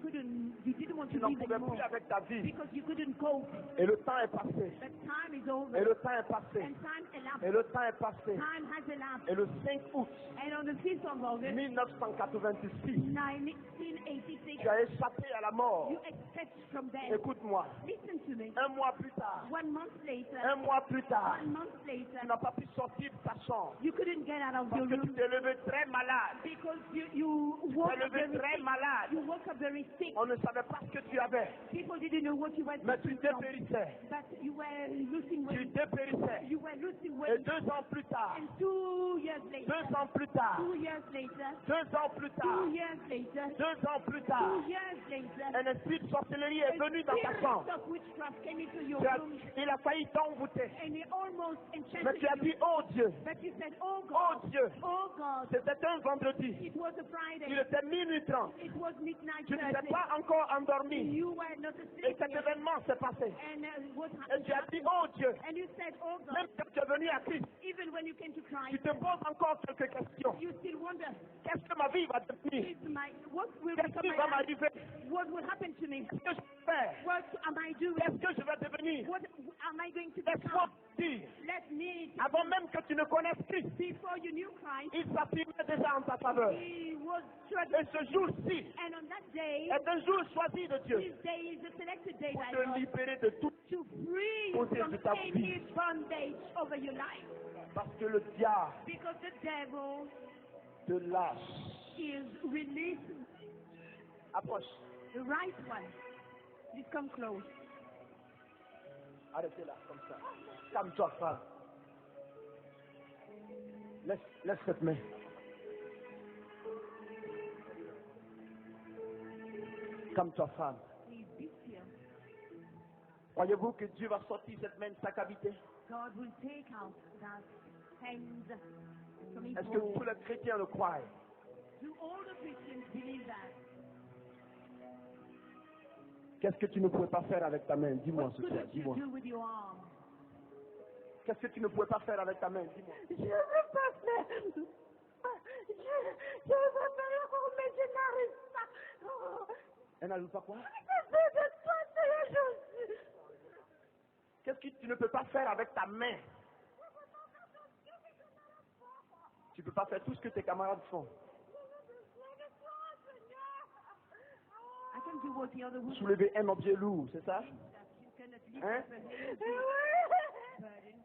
[SPEAKER 1] didn't want
[SPEAKER 2] Tu
[SPEAKER 1] to
[SPEAKER 2] n'en
[SPEAKER 1] live
[SPEAKER 2] pouvais
[SPEAKER 1] anymore
[SPEAKER 2] plus avec ta vie.
[SPEAKER 1] because you couldn't cope.
[SPEAKER 2] Et le temps est passé.
[SPEAKER 1] But time is over.
[SPEAKER 2] Et le temps est passé.
[SPEAKER 1] And time elapsed.
[SPEAKER 2] Et le temps est passé.
[SPEAKER 1] Time has elapsed.
[SPEAKER 2] Et le 5 août
[SPEAKER 1] And on the 5th of August,
[SPEAKER 2] 1986,
[SPEAKER 1] 1986,
[SPEAKER 2] tu as échappé à la mort.
[SPEAKER 1] you escaped from death.
[SPEAKER 2] Écoute-moi.
[SPEAKER 1] Listen to me.
[SPEAKER 2] Un mois plus tard,
[SPEAKER 1] 1 month later,
[SPEAKER 2] 1 mois plus tard,
[SPEAKER 1] 1 month later,
[SPEAKER 2] tu n'as pas pu sortir de ta chambre.
[SPEAKER 1] you couldn't get out of
[SPEAKER 2] Parce
[SPEAKER 1] your
[SPEAKER 2] que tu
[SPEAKER 1] room
[SPEAKER 2] t'es levé très malade.
[SPEAKER 1] because you
[SPEAKER 2] Tu
[SPEAKER 1] woke
[SPEAKER 2] t'es
[SPEAKER 1] up
[SPEAKER 2] levé
[SPEAKER 1] very
[SPEAKER 2] très
[SPEAKER 1] sick.
[SPEAKER 2] malade.
[SPEAKER 1] You woke up very sick.
[SPEAKER 2] On ne savait pas ce que tu avais.
[SPEAKER 1] People didn't know what you were
[SPEAKER 2] Mais tu
[SPEAKER 1] suffering from.
[SPEAKER 2] dépérissais.
[SPEAKER 1] But you were losing
[SPEAKER 2] Tu
[SPEAKER 1] weight.
[SPEAKER 2] dépérissais.
[SPEAKER 1] You were losing
[SPEAKER 2] Et
[SPEAKER 1] weight.
[SPEAKER 2] 2 ans plus tard,
[SPEAKER 1] And 2 years later,
[SPEAKER 2] 2 ans plus tard,
[SPEAKER 1] 2 years later,
[SPEAKER 2] 2 ans plus
[SPEAKER 1] 2
[SPEAKER 2] tard,
[SPEAKER 1] years later,
[SPEAKER 2] 2 ans plus tard,
[SPEAKER 1] 2 years later,
[SPEAKER 2] un esprit de sorcellerie est venu dans ta
[SPEAKER 1] spirit
[SPEAKER 2] chambre.
[SPEAKER 1] of witchcraft came into your
[SPEAKER 2] Tu as-
[SPEAKER 1] room
[SPEAKER 2] Il a failli t'envoûter.
[SPEAKER 1] and it almost
[SPEAKER 2] Mais
[SPEAKER 1] enchanted
[SPEAKER 2] tu as
[SPEAKER 1] you.
[SPEAKER 2] dit, oh Dieu,
[SPEAKER 1] But you said, oh
[SPEAKER 2] oh
[SPEAKER 1] God,
[SPEAKER 2] Dieu,
[SPEAKER 1] oh God,
[SPEAKER 2] c'était un vendredi.
[SPEAKER 1] it was a
[SPEAKER 2] Il
[SPEAKER 1] Friday,
[SPEAKER 2] était minuit 30.
[SPEAKER 1] it was midnight
[SPEAKER 2] Tu n'étais
[SPEAKER 1] 30.
[SPEAKER 2] pas encore endormi.
[SPEAKER 1] You were not
[SPEAKER 2] Et
[SPEAKER 1] asleep
[SPEAKER 2] cet
[SPEAKER 1] yet.
[SPEAKER 2] événement s'est passé.
[SPEAKER 1] And what
[SPEAKER 2] Et tu as
[SPEAKER 1] happened?
[SPEAKER 2] dit, oh Dieu,
[SPEAKER 1] And you said, oh God,
[SPEAKER 2] même quand tu es venu à Christ,
[SPEAKER 1] even when you came to
[SPEAKER 2] tu
[SPEAKER 1] Christ,
[SPEAKER 2] te poses encore quelques questions.
[SPEAKER 1] you still wonder,
[SPEAKER 2] Qu'est-ce que ma vie va devenir?
[SPEAKER 1] what will
[SPEAKER 2] Qu'est-ce
[SPEAKER 1] become
[SPEAKER 2] qui
[SPEAKER 1] my
[SPEAKER 2] va
[SPEAKER 1] life?
[SPEAKER 2] m'arriver?
[SPEAKER 1] What will happen to me?
[SPEAKER 2] Qu'est-ce que je vais faire?
[SPEAKER 1] What am I doing?
[SPEAKER 2] Qu'est-ce que je vais devenir?
[SPEAKER 1] What am I going to
[SPEAKER 2] Laisse-moi
[SPEAKER 1] become?
[SPEAKER 2] te dire,
[SPEAKER 1] Let me,
[SPEAKER 2] avant même que tu ne connaisses Christ,
[SPEAKER 1] before you knew Christ,
[SPEAKER 2] il s'affirmait déjà en ta faveur.
[SPEAKER 1] he was
[SPEAKER 2] Et
[SPEAKER 1] struggling.
[SPEAKER 2] ce jour-ci
[SPEAKER 1] And on that day,
[SPEAKER 2] est un jour choisi de Dieu
[SPEAKER 1] this day is a selected day
[SPEAKER 2] pour
[SPEAKER 1] by
[SPEAKER 2] te
[SPEAKER 1] God
[SPEAKER 2] libérer de tout.
[SPEAKER 1] to free you
[SPEAKER 2] Possède
[SPEAKER 1] from
[SPEAKER 2] ta vie.
[SPEAKER 1] any bondage over your life.
[SPEAKER 2] Parce que le diable
[SPEAKER 1] Because the devil
[SPEAKER 2] te lâche.
[SPEAKER 1] is releasing
[SPEAKER 2] Approche.
[SPEAKER 1] the right one. Please come close.
[SPEAKER 2] Arrêtez là, comme ça. Calme-toi, femme. Laisse cette main. Calme-toi, femme.
[SPEAKER 1] Please be still.
[SPEAKER 2] Croyez-vous que Dieu va sortir cette main de sa cavité?
[SPEAKER 1] God will take out that hand from his
[SPEAKER 2] Est-ce que tous
[SPEAKER 1] hole.
[SPEAKER 2] les chrétiens le croient?
[SPEAKER 1] Do all the Christians believe that?
[SPEAKER 2] Qu'est-ce que tu ne pouvais pas faire avec ta main? Dis-moi
[SPEAKER 1] What
[SPEAKER 2] ce soir,
[SPEAKER 1] couldn't you
[SPEAKER 2] dis-moi.
[SPEAKER 1] do with your arm?
[SPEAKER 2] Qu'est-ce que tu ne pouvais pas faire avec ta main? Dis-moi.
[SPEAKER 1] Je veux pas faire. Je veux faire, mais je n'arrive pas. Oh,
[SPEAKER 2] Elle n'arrive pas quoi?
[SPEAKER 1] je veux de toi, c'est la chose.
[SPEAKER 2] Qu'est-ce que tu ne peux pas faire avec ta main? Tu ne peux pas faire tout ce que tes camarades font.
[SPEAKER 1] I can do what the other women
[SPEAKER 2] Soulever un objet lourd, c'est ça?
[SPEAKER 1] that you cannot lift
[SPEAKER 2] Hein?
[SPEAKER 1] up a heavy burden.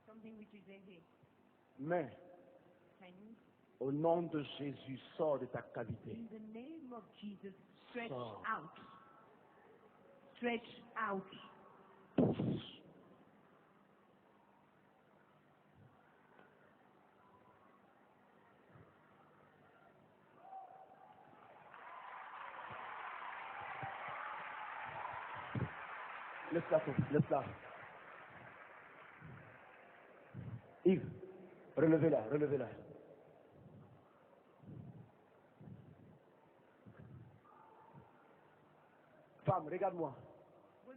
[SPEAKER 1] Something which is heavy.
[SPEAKER 2] Mais,
[SPEAKER 1] And
[SPEAKER 2] au nom de Jésus, sors de ta cavité.
[SPEAKER 1] in the name of Jesus, stretch
[SPEAKER 2] So.
[SPEAKER 1] out. Stretch out.
[SPEAKER 2] Laisse-la, laisse-la. Yves, relevez-la, relevez-la. Femme, regarde-moi.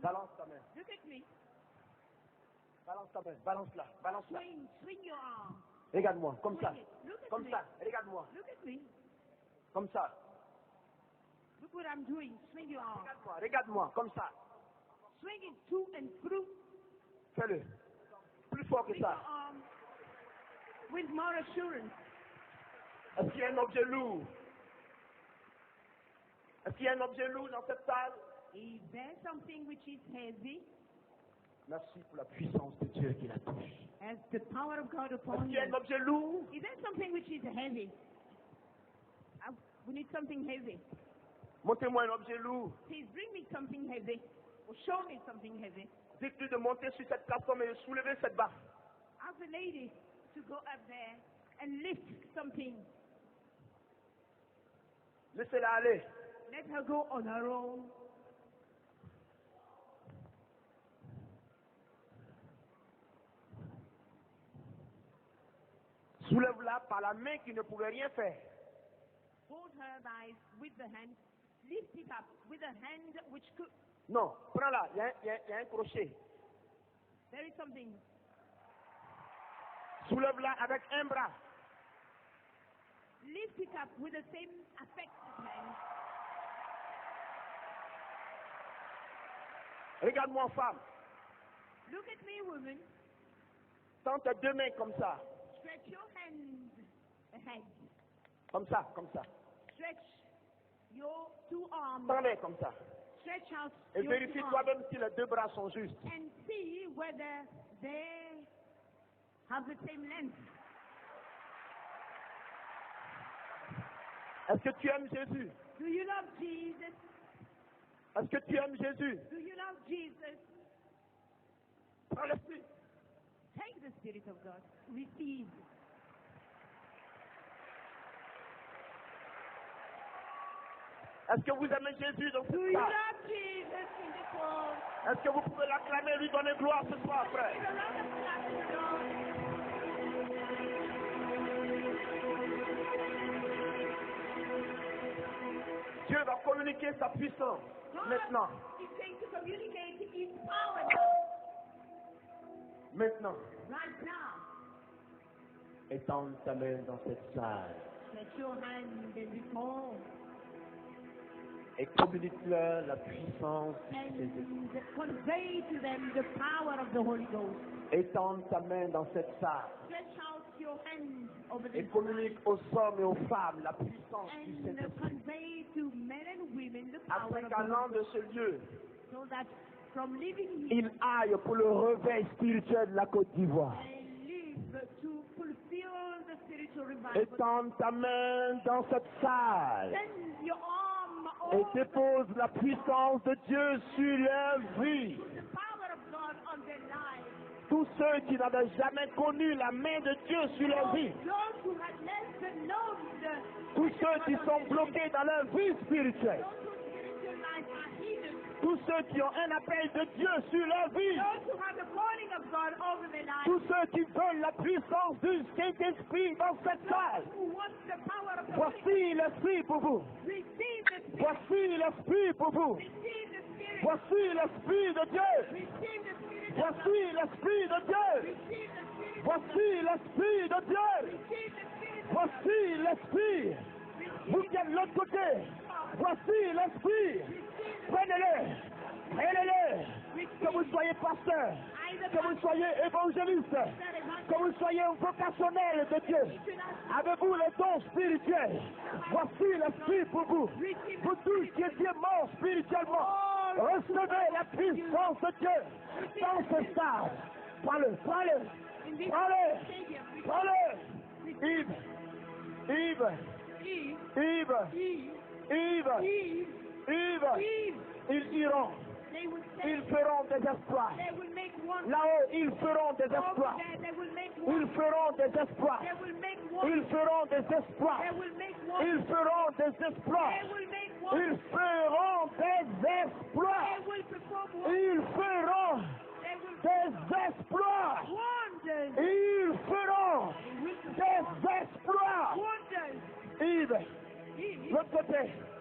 [SPEAKER 2] Balance ta main.
[SPEAKER 1] Look at me.
[SPEAKER 2] Balance ta main. Balance-la. Balance-la.
[SPEAKER 1] Swing your arm.
[SPEAKER 2] Regarde-moi, comme ça.
[SPEAKER 1] Swing it. Look at
[SPEAKER 2] Comme
[SPEAKER 1] me.
[SPEAKER 2] ça. Regarde-moi.
[SPEAKER 1] Look at me.
[SPEAKER 2] Comme ça.
[SPEAKER 1] Look what I'm doing. Swing your arm.
[SPEAKER 2] Regarde-moi. Regarde-moi. Comme ça.
[SPEAKER 1] Swing it to and through.
[SPEAKER 2] Fais-le. Plus fort que
[SPEAKER 1] Swing your
[SPEAKER 2] ça.
[SPEAKER 1] arm with more assurance.
[SPEAKER 2] Est-ce qu'il y a un objet lourd? Est-ce qu'il y a un objet lourd dans cette salle?
[SPEAKER 1] Is there something which is heavy?
[SPEAKER 2] Merci pour la puissance de Dieu qui la touche.
[SPEAKER 1] Has the power of God
[SPEAKER 2] Est-ce
[SPEAKER 1] upon
[SPEAKER 2] qu'il y a
[SPEAKER 1] you?
[SPEAKER 2] un objet lourd?
[SPEAKER 1] Is there something which is heavy? We need something heavy.
[SPEAKER 2] Montez-moi un objet lourd.
[SPEAKER 1] Please bring me something heavy. Or show me something heavy.
[SPEAKER 2] Dites-lui de monter sur cette plateforme et de soulever cette barre.
[SPEAKER 1] Ask the lady to go up there and lift something.
[SPEAKER 2] Laissez-la aller.
[SPEAKER 1] Let her go on her own.
[SPEAKER 2] Soulève-la par la main qui ne pouvait rien faire.
[SPEAKER 1] Hold her with the hand. Lift it up with the hand which could.
[SPEAKER 2] Non, prends-la. Il y a un crochet.
[SPEAKER 1] There is something.
[SPEAKER 2] Soulève-la avec un bras.
[SPEAKER 1] Lift it up with the same affected hand.
[SPEAKER 2] Regarde-moi, femme.
[SPEAKER 1] Look at me, woman.
[SPEAKER 2] Tends tes deux mains comme ça.
[SPEAKER 1] Stretch your hands ahead.
[SPEAKER 2] Comme ça, comme ça.
[SPEAKER 1] Stretch your two arms.
[SPEAKER 2] Prends-les comme ça.
[SPEAKER 1] Stretch out
[SPEAKER 2] Et
[SPEAKER 1] your
[SPEAKER 2] vérifie
[SPEAKER 1] two arms.
[SPEAKER 2] toi-même si les deux bras sont justes.
[SPEAKER 1] And see whether they have the same length.
[SPEAKER 2] Est-ce que tu aimes Jésus?
[SPEAKER 1] Do you love Jesus?
[SPEAKER 2] Est-ce que tu aimes Jésus?
[SPEAKER 1] Do you love Jesus?
[SPEAKER 2] Prends l'esprit.
[SPEAKER 1] Take the Spirit of God. Receive.
[SPEAKER 2] Est-ce que vous aimez Jésus dans
[SPEAKER 1] Do
[SPEAKER 2] ce
[SPEAKER 1] you
[SPEAKER 2] soir?
[SPEAKER 1] love Jesus in this world?
[SPEAKER 2] Est-ce que vous pouvez l'acclamer et lui donner gloire ce soir, frère?
[SPEAKER 1] Give a round of applause to the Lord.
[SPEAKER 2] Dieu va communiquer sa puissance maintenant.
[SPEAKER 1] God is going to communicate His power
[SPEAKER 2] Maintenant.
[SPEAKER 1] right now.
[SPEAKER 2] Étends ta main dans cette salle
[SPEAKER 1] Stretch your hand in this hall
[SPEAKER 2] et communique-leur la puissance du
[SPEAKER 1] and
[SPEAKER 2] Saint-Esprit.
[SPEAKER 1] convey to them the power of the Holy Ghost.
[SPEAKER 2] Étends ta main dans cette salle
[SPEAKER 1] Stretch out your hand over
[SPEAKER 2] et
[SPEAKER 1] this
[SPEAKER 2] communique aux hommes et aux femmes la puissance du
[SPEAKER 1] and
[SPEAKER 2] Saint-Esprit.
[SPEAKER 1] convey to men and women the power
[SPEAKER 2] Afin
[SPEAKER 1] of
[SPEAKER 2] qu'en
[SPEAKER 1] the
[SPEAKER 2] allant
[SPEAKER 1] Holy
[SPEAKER 2] de ce lieu,
[SPEAKER 1] Ghost. So that from living here
[SPEAKER 2] il aille pour le réveil spirituel de la Côte d'Ivoire.
[SPEAKER 1] and live to fulfill the spiritual revival.
[SPEAKER 2] Étends ta main dans cette salle
[SPEAKER 1] Send your arm
[SPEAKER 2] et
[SPEAKER 1] over
[SPEAKER 2] dépose la puissance de Dieu sur leur vie.
[SPEAKER 1] the power of God on their lives.
[SPEAKER 2] Tous ceux qui n'avaient jamais connu la main de Dieu sur leur vie,
[SPEAKER 1] Those who had never known the
[SPEAKER 2] tous ceux qui sont bloqués dans leur vie spirituelle,
[SPEAKER 1] those whose spiritual life are hidden,
[SPEAKER 2] tous ceux qui ont un appel de Dieu sur leur vie,
[SPEAKER 1] those who have the calling of God over their lives,
[SPEAKER 2] tous ceux qui veulent la puissance du Saint-Esprit dans cette salle.
[SPEAKER 1] who want the power of the Holy Ghost,
[SPEAKER 2] Voici l'Esprit pour vous.
[SPEAKER 1] receive the Spirit,
[SPEAKER 2] Voici l'Esprit pour vous.
[SPEAKER 1] receive the Spirit,
[SPEAKER 2] Voici l'Esprit de Dieu.
[SPEAKER 1] receive the Spirit of God,
[SPEAKER 2] Voici l'Esprit de Dieu.
[SPEAKER 1] receive the Spirit of God,
[SPEAKER 2] Voici l'Esprit de Dieu.
[SPEAKER 1] receive the Spirit of God,
[SPEAKER 2] Voici l'Esprit. Vous qui êtes de l'autre côté. Voici l'Esprit. Prenez-le. Prenez-le. Que vous soyez pasteur. Que vous soyez évangéliste. Que vous soyez un vocationnel de Dieu. Avez-vous les dons spirituels? Voici l'Esprit pour vous. Vous tous qui étiez morts spirituellement. Recevez la puissance de Dieu dans ce stade. Prends-le. Prends-le.
[SPEAKER 1] in this
[SPEAKER 2] Prends-le.
[SPEAKER 1] stadium.
[SPEAKER 2] Prends-le. Yves. Yves.
[SPEAKER 1] Eve,
[SPEAKER 2] Yves.
[SPEAKER 1] Eve,
[SPEAKER 2] Yves.
[SPEAKER 1] Eve,
[SPEAKER 2] Yves.
[SPEAKER 1] Eve.
[SPEAKER 2] Ils iront.
[SPEAKER 1] They will say,
[SPEAKER 2] Ils feront des exploits.
[SPEAKER 1] they will make one.
[SPEAKER 2] Là-haut, ils feront des
[SPEAKER 1] Over
[SPEAKER 2] exploits.
[SPEAKER 1] there, they will make
[SPEAKER 2] Ils
[SPEAKER 1] one.
[SPEAKER 2] feront des exploits.
[SPEAKER 1] They will make one.
[SPEAKER 2] Ils feront des exploits.
[SPEAKER 1] They will make one.
[SPEAKER 2] Ils feront des exploits.
[SPEAKER 1] They will make one.
[SPEAKER 2] Ils feront des exploits.
[SPEAKER 1] They will perform one.
[SPEAKER 2] Ils feront
[SPEAKER 1] They will
[SPEAKER 2] des exploits.
[SPEAKER 1] wonders.
[SPEAKER 2] Ils feront
[SPEAKER 1] They will perform
[SPEAKER 2] des exploits.
[SPEAKER 1] wonders.
[SPEAKER 2] Yves,
[SPEAKER 1] Eve,
[SPEAKER 2] l'autre côté,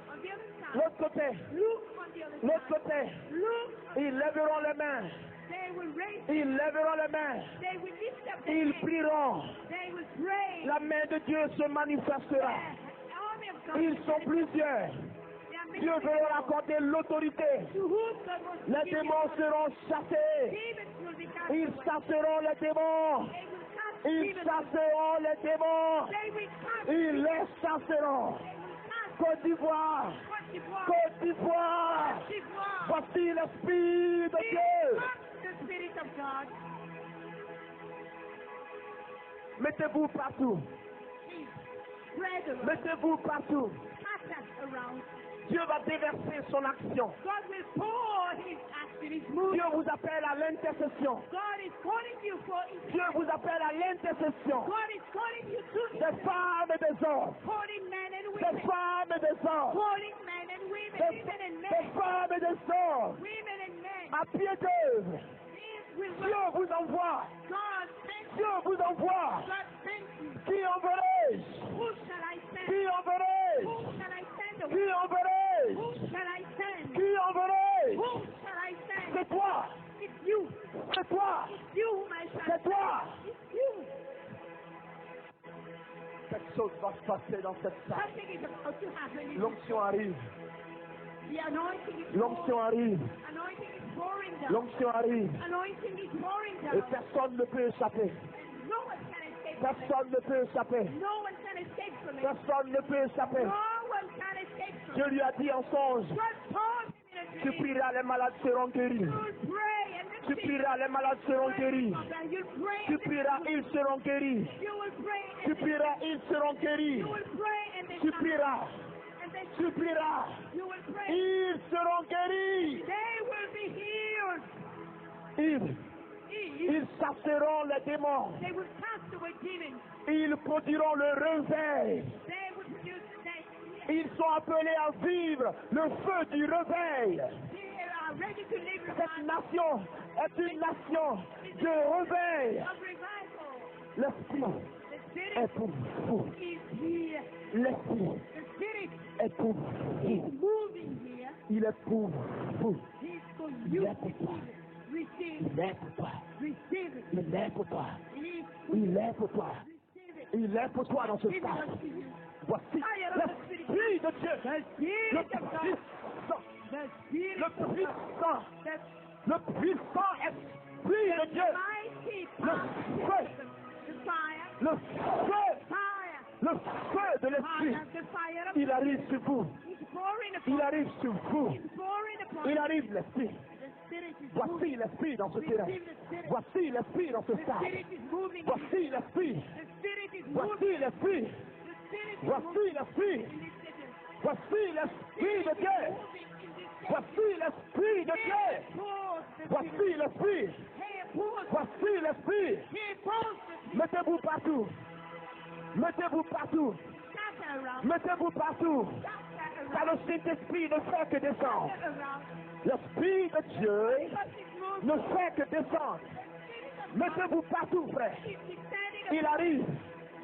[SPEAKER 1] on the other side.
[SPEAKER 2] l'autre côté,
[SPEAKER 1] Look on the other
[SPEAKER 2] l'autre
[SPEAKER 1] side.
[SPEAKER 2] côté.
[SPEAKER 1] Look.
[SPEAKER 2] Ils lèveront les mains.
[SPEAKER 1] They will raise.
[SPEAKER 2] Ils lèveront les mains.
[SPEAKER 1] They will lift up their
[SPEAKER 2] Ils
[SPEAKER 1] hands.
[SPEAKER 2] prieront.
[SPEAKER 1] They will pray.
[SPEAKER 2] La main de Dieu se manifestera.
[SPEAKER 1] The army of God.
[SPEAKER 2] Ils sont plusieurs.
[SPEAKER 1] They are many
[SPEAKER 2] Dieu veut
[SPEAKER 1] people.
[SPEAKER 2] leur accorder l'autorité.
[SPEAKER 1] To whom God wants to
[SPEAKER 2] Les
[SPEAKER 1] give you
[SPEAKER 2] démons
[SPEAKER 1] authority.
[SPEAKER 2] seront chassés.
[SPEAKER 1] Demons will be cast
[SPEAKER 2] Ils
[SPEAKER 1] away.
[SPEAKER 2] chasseront les démons.
[SPEAKER 1] They will cast
[SPEAKER 2] Ils
[SPEAKER 1] demons away.
[SPEAKER 2] chasseront les démons.
[SPEAKER 1] They will cast
[SPEAKER 2] Ils les chasseront.
[SPEAKER 1] They will cast
[SPEAKER 2] Côte d'Ivoire.
[SPEAKER 1] Côte d'Ivoire.
[SPEAKER 2] Côte d'Ivoire.
[SPEAKER 1] Côte d'Ivoire.
[SPEAKER 2] Voici l'Esprit de
[SPEAKER 1] Here
[SPEAKER 2] Dieu.
[SPEAKER 1] comes the Spirit of God.
[SPEAKER 2] Mettez-vous partout.
[SPEAKER 1] Please, spread around.
[SPEAKER 2] Mettez-vous partout.
[SPEAKER 1] Scatter around.
[SPEAKER 2] Dieu va déverser son action.
[SPEAKER 1] God will pour His activity. is moving.
[SPEAKER 2] Dieu vous appelle à l'intercession.
[SPEAKER 1] God is calling you for
[SPEAKER 2] Dieu vous appelle à l'intercession.
[SPEAKER 1] God is calling you to
[SPEAKER 2] Des femmes et des hommes.
[SPEAKER 1] calling men and
[SPEAKER 2] Des
[SPEAKER 1] women.
[SPEAKER 2] femmes et des hommes.
[SPEAKER 1] Calling men and women.
[SPEAKER 2] Des,
[SPEAKER 1] Women and
[SPEAKER 2] des
[SPEAKER 1] men.
[SPEAKER 2] femmes et des hommes.
[SPEAKER 1] Women and men.
[SPEAKER 2] À pied d'œuvre.
[SPEAKER 1] These will
[SPEAKER 2] Dieu
[SPEAKER 1] work.
[SPEAKER 2] vous envoie.
[SPEAKER 1] God sent you.
[SPEAKER 2] Dieu vous envoie.
[SPEAKER 1] God sent you.
[SPEAKER 2] Qui enverrai-je?
[SPEAKER 1] Who shall I send?
[SPEAKER 2] Qui enverrai-je?
[SPEAKER 1] Who shall I send?
[SPEAKER 2] Qui enverrai-je?
[SPEAKER 1] Who shall I send?
[SPEAKER 2] Qui enverrai-je?
[SPEAKER 1] Who shall I send?
[SPEAKER 2] C'est toi.
[SPEAKER 1] It's you.
[SPEAKER 2] C'est toi.
[SPEAKER 1] It's you whom I shall
[SPEAKER 2] C'est toi.
[SPEAKER 1] send. It's you.
[SPEAKER 2] Quelque chose va se passer dans cette salle.
[SPEAKER 1] Something is about to happen.
[SPEAKER 2] L'onction arrive.
[SPEAKER 1] The anointing is
[SPEAKER 2] L'onction
[SPEAKER 1] pouring.
[SPEAKER 2] arrive.
[SPEAKER 1] Anointing is pouring down.
[SPEAKER 2] L'onction arrive.
[SPEAKER 1] Anointing is pouring
[SPEAKER 2] Et
[SPEAKER 1] down.
[SPEAKER 2] personne ne peut échapper.
[SPEAKER 1] And no one can escape from it.
[SPEAKER 2] Personne ne peut échapper.
[SPEAKER 1] No one can escape from it.
[SPEAKER 2] Personne ne peut échapper.
[SPEAKER 1] No one can escape from
[SPEAKER 2] Dieu
[SPEAKER 1] it.
[SPEAKER 2] lui a dit en songe,
[SPEAKER 1] God told him in a
[SPEAKER 2] tu
[SPEAKER 1] dream.
[SPEAKER 2] prieras, les malades seront guéris.
[SPEAKER 1] You'll pray and
[SPEAKER 2] Tu
[SPEAKER 1] the sick
[SPEAKER 2] prieras, les malades seront guéris.
[SPEAKER 1] You'll pray
[SPEAKER 2] Tu
[SPEAKER 1] and the
[SPEAKER 2] prieras, ils seront guéris.
[SPEAKER 1] you will pray
[SPEAKER 2] Tu
[SPEAKER 1] and
[SPEAKER 2] prieras, ils seront guéris.
[SPEAKER 1] you will pray and they
[SPEAKER 2] Tu
[SPEAKER 1] shall
[SPEAKER 2] prieras,
[SPEAKER 1] and they
[SPEAKER 2] tu prieras,
[SPEAKER 1] you will pray.
[SPEAKER 2] ils seront guéris.
[SPEAKER 1] They will be healed.
[SPEAKER 2] Ils chasseront les démons.
[SPEAKER 1] They will cast away demons.
[SPEAKER 2] Ils produiront le réveil.
[SPEAKER 1] They will produce
[SPEAKER 2] Ils sont appelés à vivre le feu du réveil.
[SPEAKER 1] they are ready to live
[SPEAKER 2] Cette nation est une nation de réveil.
[SPEAKER 1] of revival.
[SPEAKER 2] L'esprit
[SPEAKER 1] The spirit
[SPEAKER 2] est pour vous.
[SPEAKER 1] is here.
[SPEAKER 2] L'esprit
[SPEAKER 1] The spirit
[SPEAKER 2] est pour
[SPEAKER 1] is
[SPEAKER 2] vous.
[SPEAKER 1] moving here.
[SPEAKER 2] Il est pour vous.
[SPEAKER 1] He's for
[SPEAKER 2] Il
[SPEAKER 1] you.
[SPEAKER 2] est pour toi.
[SPEAKER 1] Receive
[SPEAKER 2] Il est pour toi.
[SPEAKER 1] receive it.
[SPEAKER 2] Il est pour toi.
[SPEAKER 1] He's for
[SPEAKER 2] Il est pour toi.
[SPEAKER 1] receive it.
[SPEAKER 2] Il est pour toi dans ce
[SPEAKER 1] Give it
[SPEAKER 2] stade.
[SPEAKER 1] unto you.
[SPEAKER 2] Voici l'esprit de Dieu.
[SPEAKER 1] The
[SPEAKER 2] Le
[SPEAKER 1] spirit of God.
[SPEAKER 2] puissant,
[SPEAKER 1] The spirit
[SPEAKER 2] le
[SPEAKER 1] of God.
[SPEAKER 2] puissant,
[SPEAKER 1] The
[SPEAKER 2] le puissant esprit de Dieu.
[SPEAKER 1] mighty
[SPEAKER 2] Le
[SPEAKER 1] power.
[SPEAKER 2] feu,
[SPEAKER 1] The fire.
[SPEAKER 2] le feu,
[SPEAKER 1] Fire.
[SPEAKER 2] le feu de l'esprit.
[SPEAKER 1] Fire. The fire of
[SPEAKER 2] Il arrive sur vous.
[SPEAKER 1] He's pouring
[SPEAKER 2] Il
[SPEAKER 1] upon
[SPEAKER 2] arrive sur vous.
[SPEAKER 1] He's pouring upon
[SPEAKER 2] Il arrive l'esprit.
[SPEAKER 1] The spirit is
[SPEAKER 2] Voici
[SPEAKER 1] moving.
[SPEAKER 2] l'esprit dans ce terrain.
[SPEAKER 1] Receive the spirit.
[SPEAKER 2] Voici l'esprit dans ce
[SPEAKER 1] The
[SPEAKER 2] stade.
[SPEAKER 1] spirit is moving.
[SPEAKER 2] Voici l'esprit.
[SPEAKER 1] The spirit is moving.
[SPEAKER 2] Voici l'esprit.
[SPEAKER 1] The spirit is
[SPEAKER 2] Voici
[SPEAKER 1] moving
[SPEAKER 2] l'esprit.
[SPEAKER 1] in this city.
[SPEAKER 2] Voici l'esprit de Dieu.
[SPEAKER 1] Moving in this city.
[SPEAKER 2] Voici l'esprit de Dieu.
[SPEAKER 1] He pours the spirit.
[SPEAKER 2] Voici l'esprit.
[SPEAKER 1] He pours.
[SPEAKER 2] Voici l'esprit.
[SPEAKER 1] He pours the spirit.
[SPEAKER 2] Mettez-vous partout. Mettez-vous partout.
[SPEAKER 1] Scatter around.
[SPEAKER 2] Mettez-vous partout.
[SPEAKER 1] Scatter
[SPEAKER 2] Car
[SPEAKER 1] around.
[SPEAKER 2] le Saint-Esprit ne fait que descendre.
[SPEAKER 1] Scatter around.
[SPEAKER 2] L'Esprit de Dieu
[SPEAKER 1] Because it's moving.
[SPEAKER 2] ne fait que descendre. Mettez-vous partout, frère.
[SPEAKER 1] He's descending
[SPEAKER 2] Il
[SPEAKER 1] around.
[SPEAKER 2] arrive.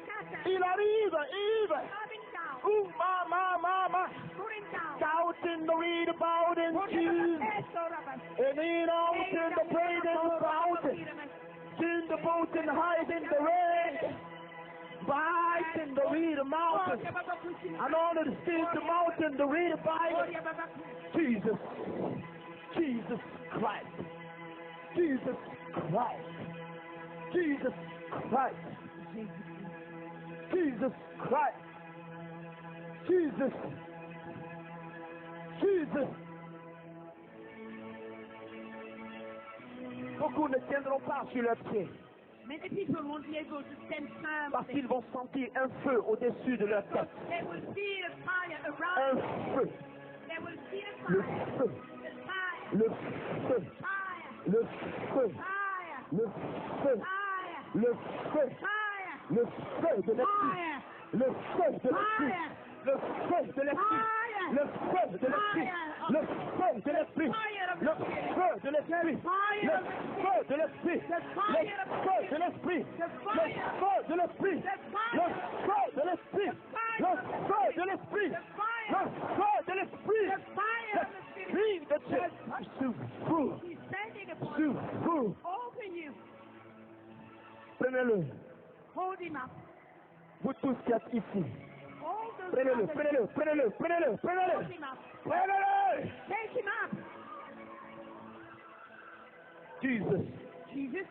[SPEAKER 1] Scatter.
[SPEAKER 2] Il arrive. Yves.
[SPEAKER 1] Coming down.
[SPEAKER 2] Ouh, ma.
[SPEAKER 1] Putting down.
[SPEAKER 2] Shouting the reed about in Jesus. And in out in the praise and shout. In the boat and hide in the rain. Bite in the reed mountain. And on the steep the mountain, the reed abide. Jesus. Jesus Christ. Jesus Christ. Jesus Christ. Jesus Christ. Jesus. Jesus. Beaucoup ne tiendront pas sur leurs pieds
[SPEAKER 1] Many people won't be able to stand firm.
[SPEAKER 2] parce qu'ils vont sentir un feu au-dessus de leur tête.
[SPEAKER 1] They will see the fire
[SPEAKER 2] Un
[SPEAKER 1] around them.
[SPEAKER 2] feu.
[SPEAKER 1] They will see the
[SPEAKER 2] Le
[SPEAKER 1] fire.
[SPEAKER 2] feu.
[SPEAKER 1] The fire.
[SPEAKER 2] Le feu.
[SPEAKER 1] Fire.
[SPEAKER 2] Le feu.
[SPEAKER 1] Fire.
[SPEAKER 2] Le feu.
[SPEAKER 1] Fire.
[SPEAKER 2] Le feu.
[SPEAKER 1] Fire.
[SPEAKER 2] Le feu de l'esprit.
[SPEAKER 1] Fire.
[SPEAKER 2] Le feu de l'esprit.
[SPEAKER 1] Fire.
[SPEAKER 2] Le feu de l'esprit.
[SPEAKER 1] Fire.
[SPEAKER 2] Le feu de l'esprit. Le feu de l'esprit. Le feu de l'esprit. Le feu de l'esprit. Le feu de l'esprit. Le feu de l'esprit. Le feu de l'esprit. Le feu de l'esprit. Le feu de l'esprit. L'esprit de Dieu. Sur vous.
[SPEAKER 1] He's standing upon
[SPEAKER 2] Sur
[SPEAKER 1] you.
[SPEAKER 2] vous.
[SPEAKER 1] Open you.
[SPEAKER 2] Prenez-le.
[SPEAKER 1] Hold him up.
[SPEAKER 2] Vous tous qui êtes ici.
[SPEAKER 1] All those
[SPEAKER 2] Prenez-le,
[SPEAKER 1] others,
[SPEAKER 2] prenez-le, prenez-le, prenez-le,
[SPEAKER 1] hold
[SPEAKER 2] prenez-le.
[SPEAKER 1] him up.
[SPEAKER 2] Prenez-le.
[SPEAKER 1] Take him up.
[SPEAKER 2] Jesus.
[SPEAKER 1] Jesus.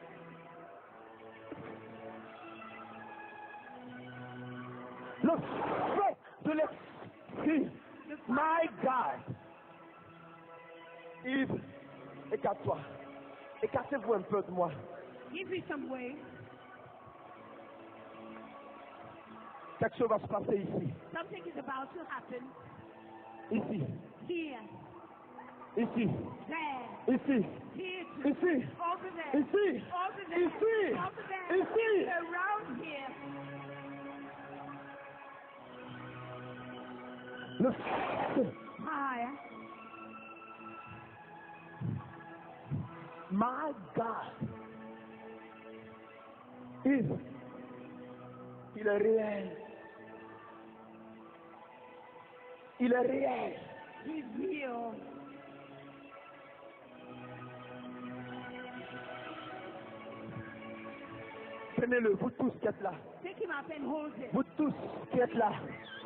[SPEAKER 2] Le feu de l'esprit. My God. Yves, écarte-toi. Écartez-vous un peu de moi.
[SPEAKER 1] Give me some way.
[SPEAKER 2] Quelque chose va se passer ici.
[SPEAKER 1] Something is about to happen
[SPEAKER 2] Ici.
[SPEAKER 1] here,
[SPEAKER 2] Ici.
[SPEAKER 1] there,
[SPEAKER 2] Ici.
[SPEAKER 1] Here too.
[SPEAKER 2] Ici.
[SPEAKER 1] Over there.
[SPEAKER 2] Ici.
[SPEAKER 1] Over there.
[SPEAKER 2] Ici.
[SPEAKER 1] Over there.
[SPEAKER 2] Ici.
[SPEAKER 1] Around here.
[SPEAKER 2] Le feu.
[SPEAKER 1] Fire.
[SPEAKER 2] My God. Il est réel. Il est réel.
[SPEAKER 1] He's real.
[SPEAKER 2] Prenez-le, vous tous qui êtes là.
[SPEAKER 1] Take him up and hold him.
[SPEAKER 2] Vous tous qui êtes là.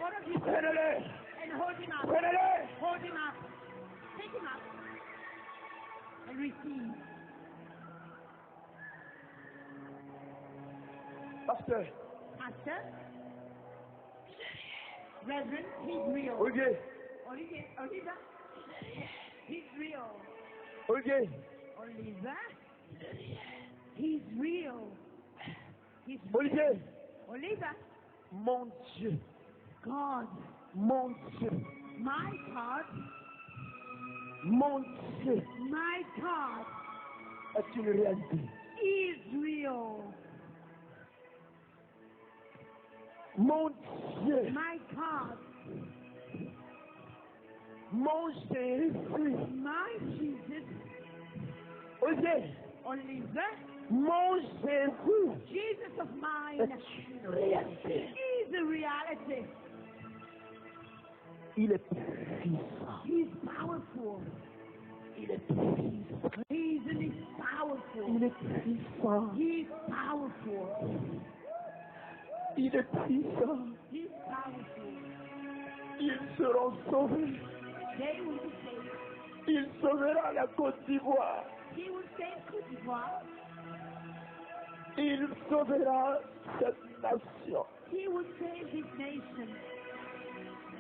[SPEAKER 1] All of you
[SPEAKER 2] Prenez-le.
[SPEAKER 1] and hold him up.
[SPEAKER 2] Prenez-le.
[SPEAKER 1] Hold him up. Take him up. And receive.
[SPEAKER 2] Pasteur.
[SPEAKER 1] Pastor. Reverend, he's real.
[SPEAKER 2] Olivier.
[SPEAKER 1] Oliver. Oliver. He's real.
[SPEAKER 2] Olivier.
[SPEAKER 1] Oliver. He's real. He's real.
[SPEAKER 2] Olivier.
[SPEAKER 1] Oliver.
[SPEAKER 2] Mon Dieu.
[SPEAKER 1] God.
[SPEAKER 2] Mon Dieu.
[SPEAKER 1] My God.
[SPEAKER 2] Mon Dieu
[SPEAKER 1] My God
[SPEAKER 2] est une réalité.
[SPEAKER 1] is real.
[SPEAKER 2] Mon Dieu.
[SPEAKER 1] My God.
[SPEAKER 2] Mon Jésus.
[SPEAKER 1] My Jesus.
[SPEAKER 2] Olivier.
[SPEAKER 1] Oliver.
[SPEAKER 2] Mon Jésus
[SPEAKER 1] Jesus of mine
[SPEAKER 2] est une réalité.
[SPEAKER 1] is a reality.
[SPEAKER 2] Il est puissant.
[SPEAKER 1] He's powerful.
[SPEAKER 2] Il est puissant.
[SPEAKER 1] He's powerful.
[SPEAKER 2] Il est puissant.
[SPEAKER 1] He's powerful.
[SPEAKER 2] Il est puissant.
[SPEAKER 1] He's powerful.
[SPEAKER 2] Ils seront sauvés.
[SPEAKER 1] They will be saved.
[SPEAKER 2] Il sauvera la Côte d'Ivoire.
[SPEAKER 1] He will save Côte d'Ivoire.
[SPEAKER 2] Il sauvera cette nation.
[SPEAKER 1] He will save his nation.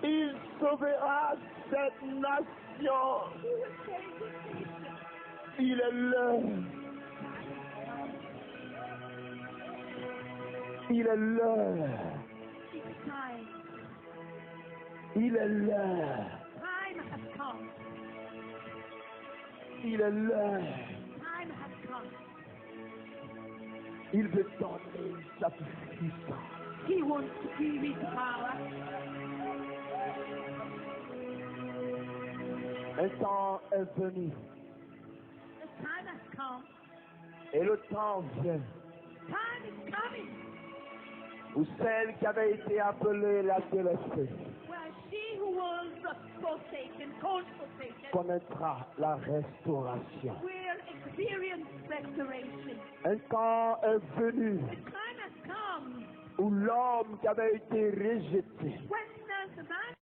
[SPEAKER 2] Il sauvera cette nation.
[SPEAKER 1] He will save his nation.
[SPEAKER 2] Il est l'heure. Il est l'heure.
[SPEAKER 1] It's time.
[SPEAKER 2] Il est l'heure.
[SPEAKER 1] Time has come.
[SPEAKER 2] Il est l'heure.
[SPEAKER 1] Time has come.
[SPEAKER 2] Il veut donner sa puissance.
[SPEAKER 1] He wants to give his power.
[SPEAKER 2] Un temps est venu
[SPEAKER 1] The time has come.
[SPEAKER 2] et le temps vient
[SPEAKER 1] Time is coming.
[SPEAKER 2] où celle qui avait été appelée la délaissée
[SPEAKER 1] Where she who was forsaken, called forsaken,
[SPEAKER 2] connaîtra la restauration.
[SPEAKER 1] will experience restoration.
[SPEAKER 2] Un temps est venu
[SPEAKER 1] The time has come
[SPEAKER 2] où l'homme qui avait été rejeté
[SPEAKER 1] when the man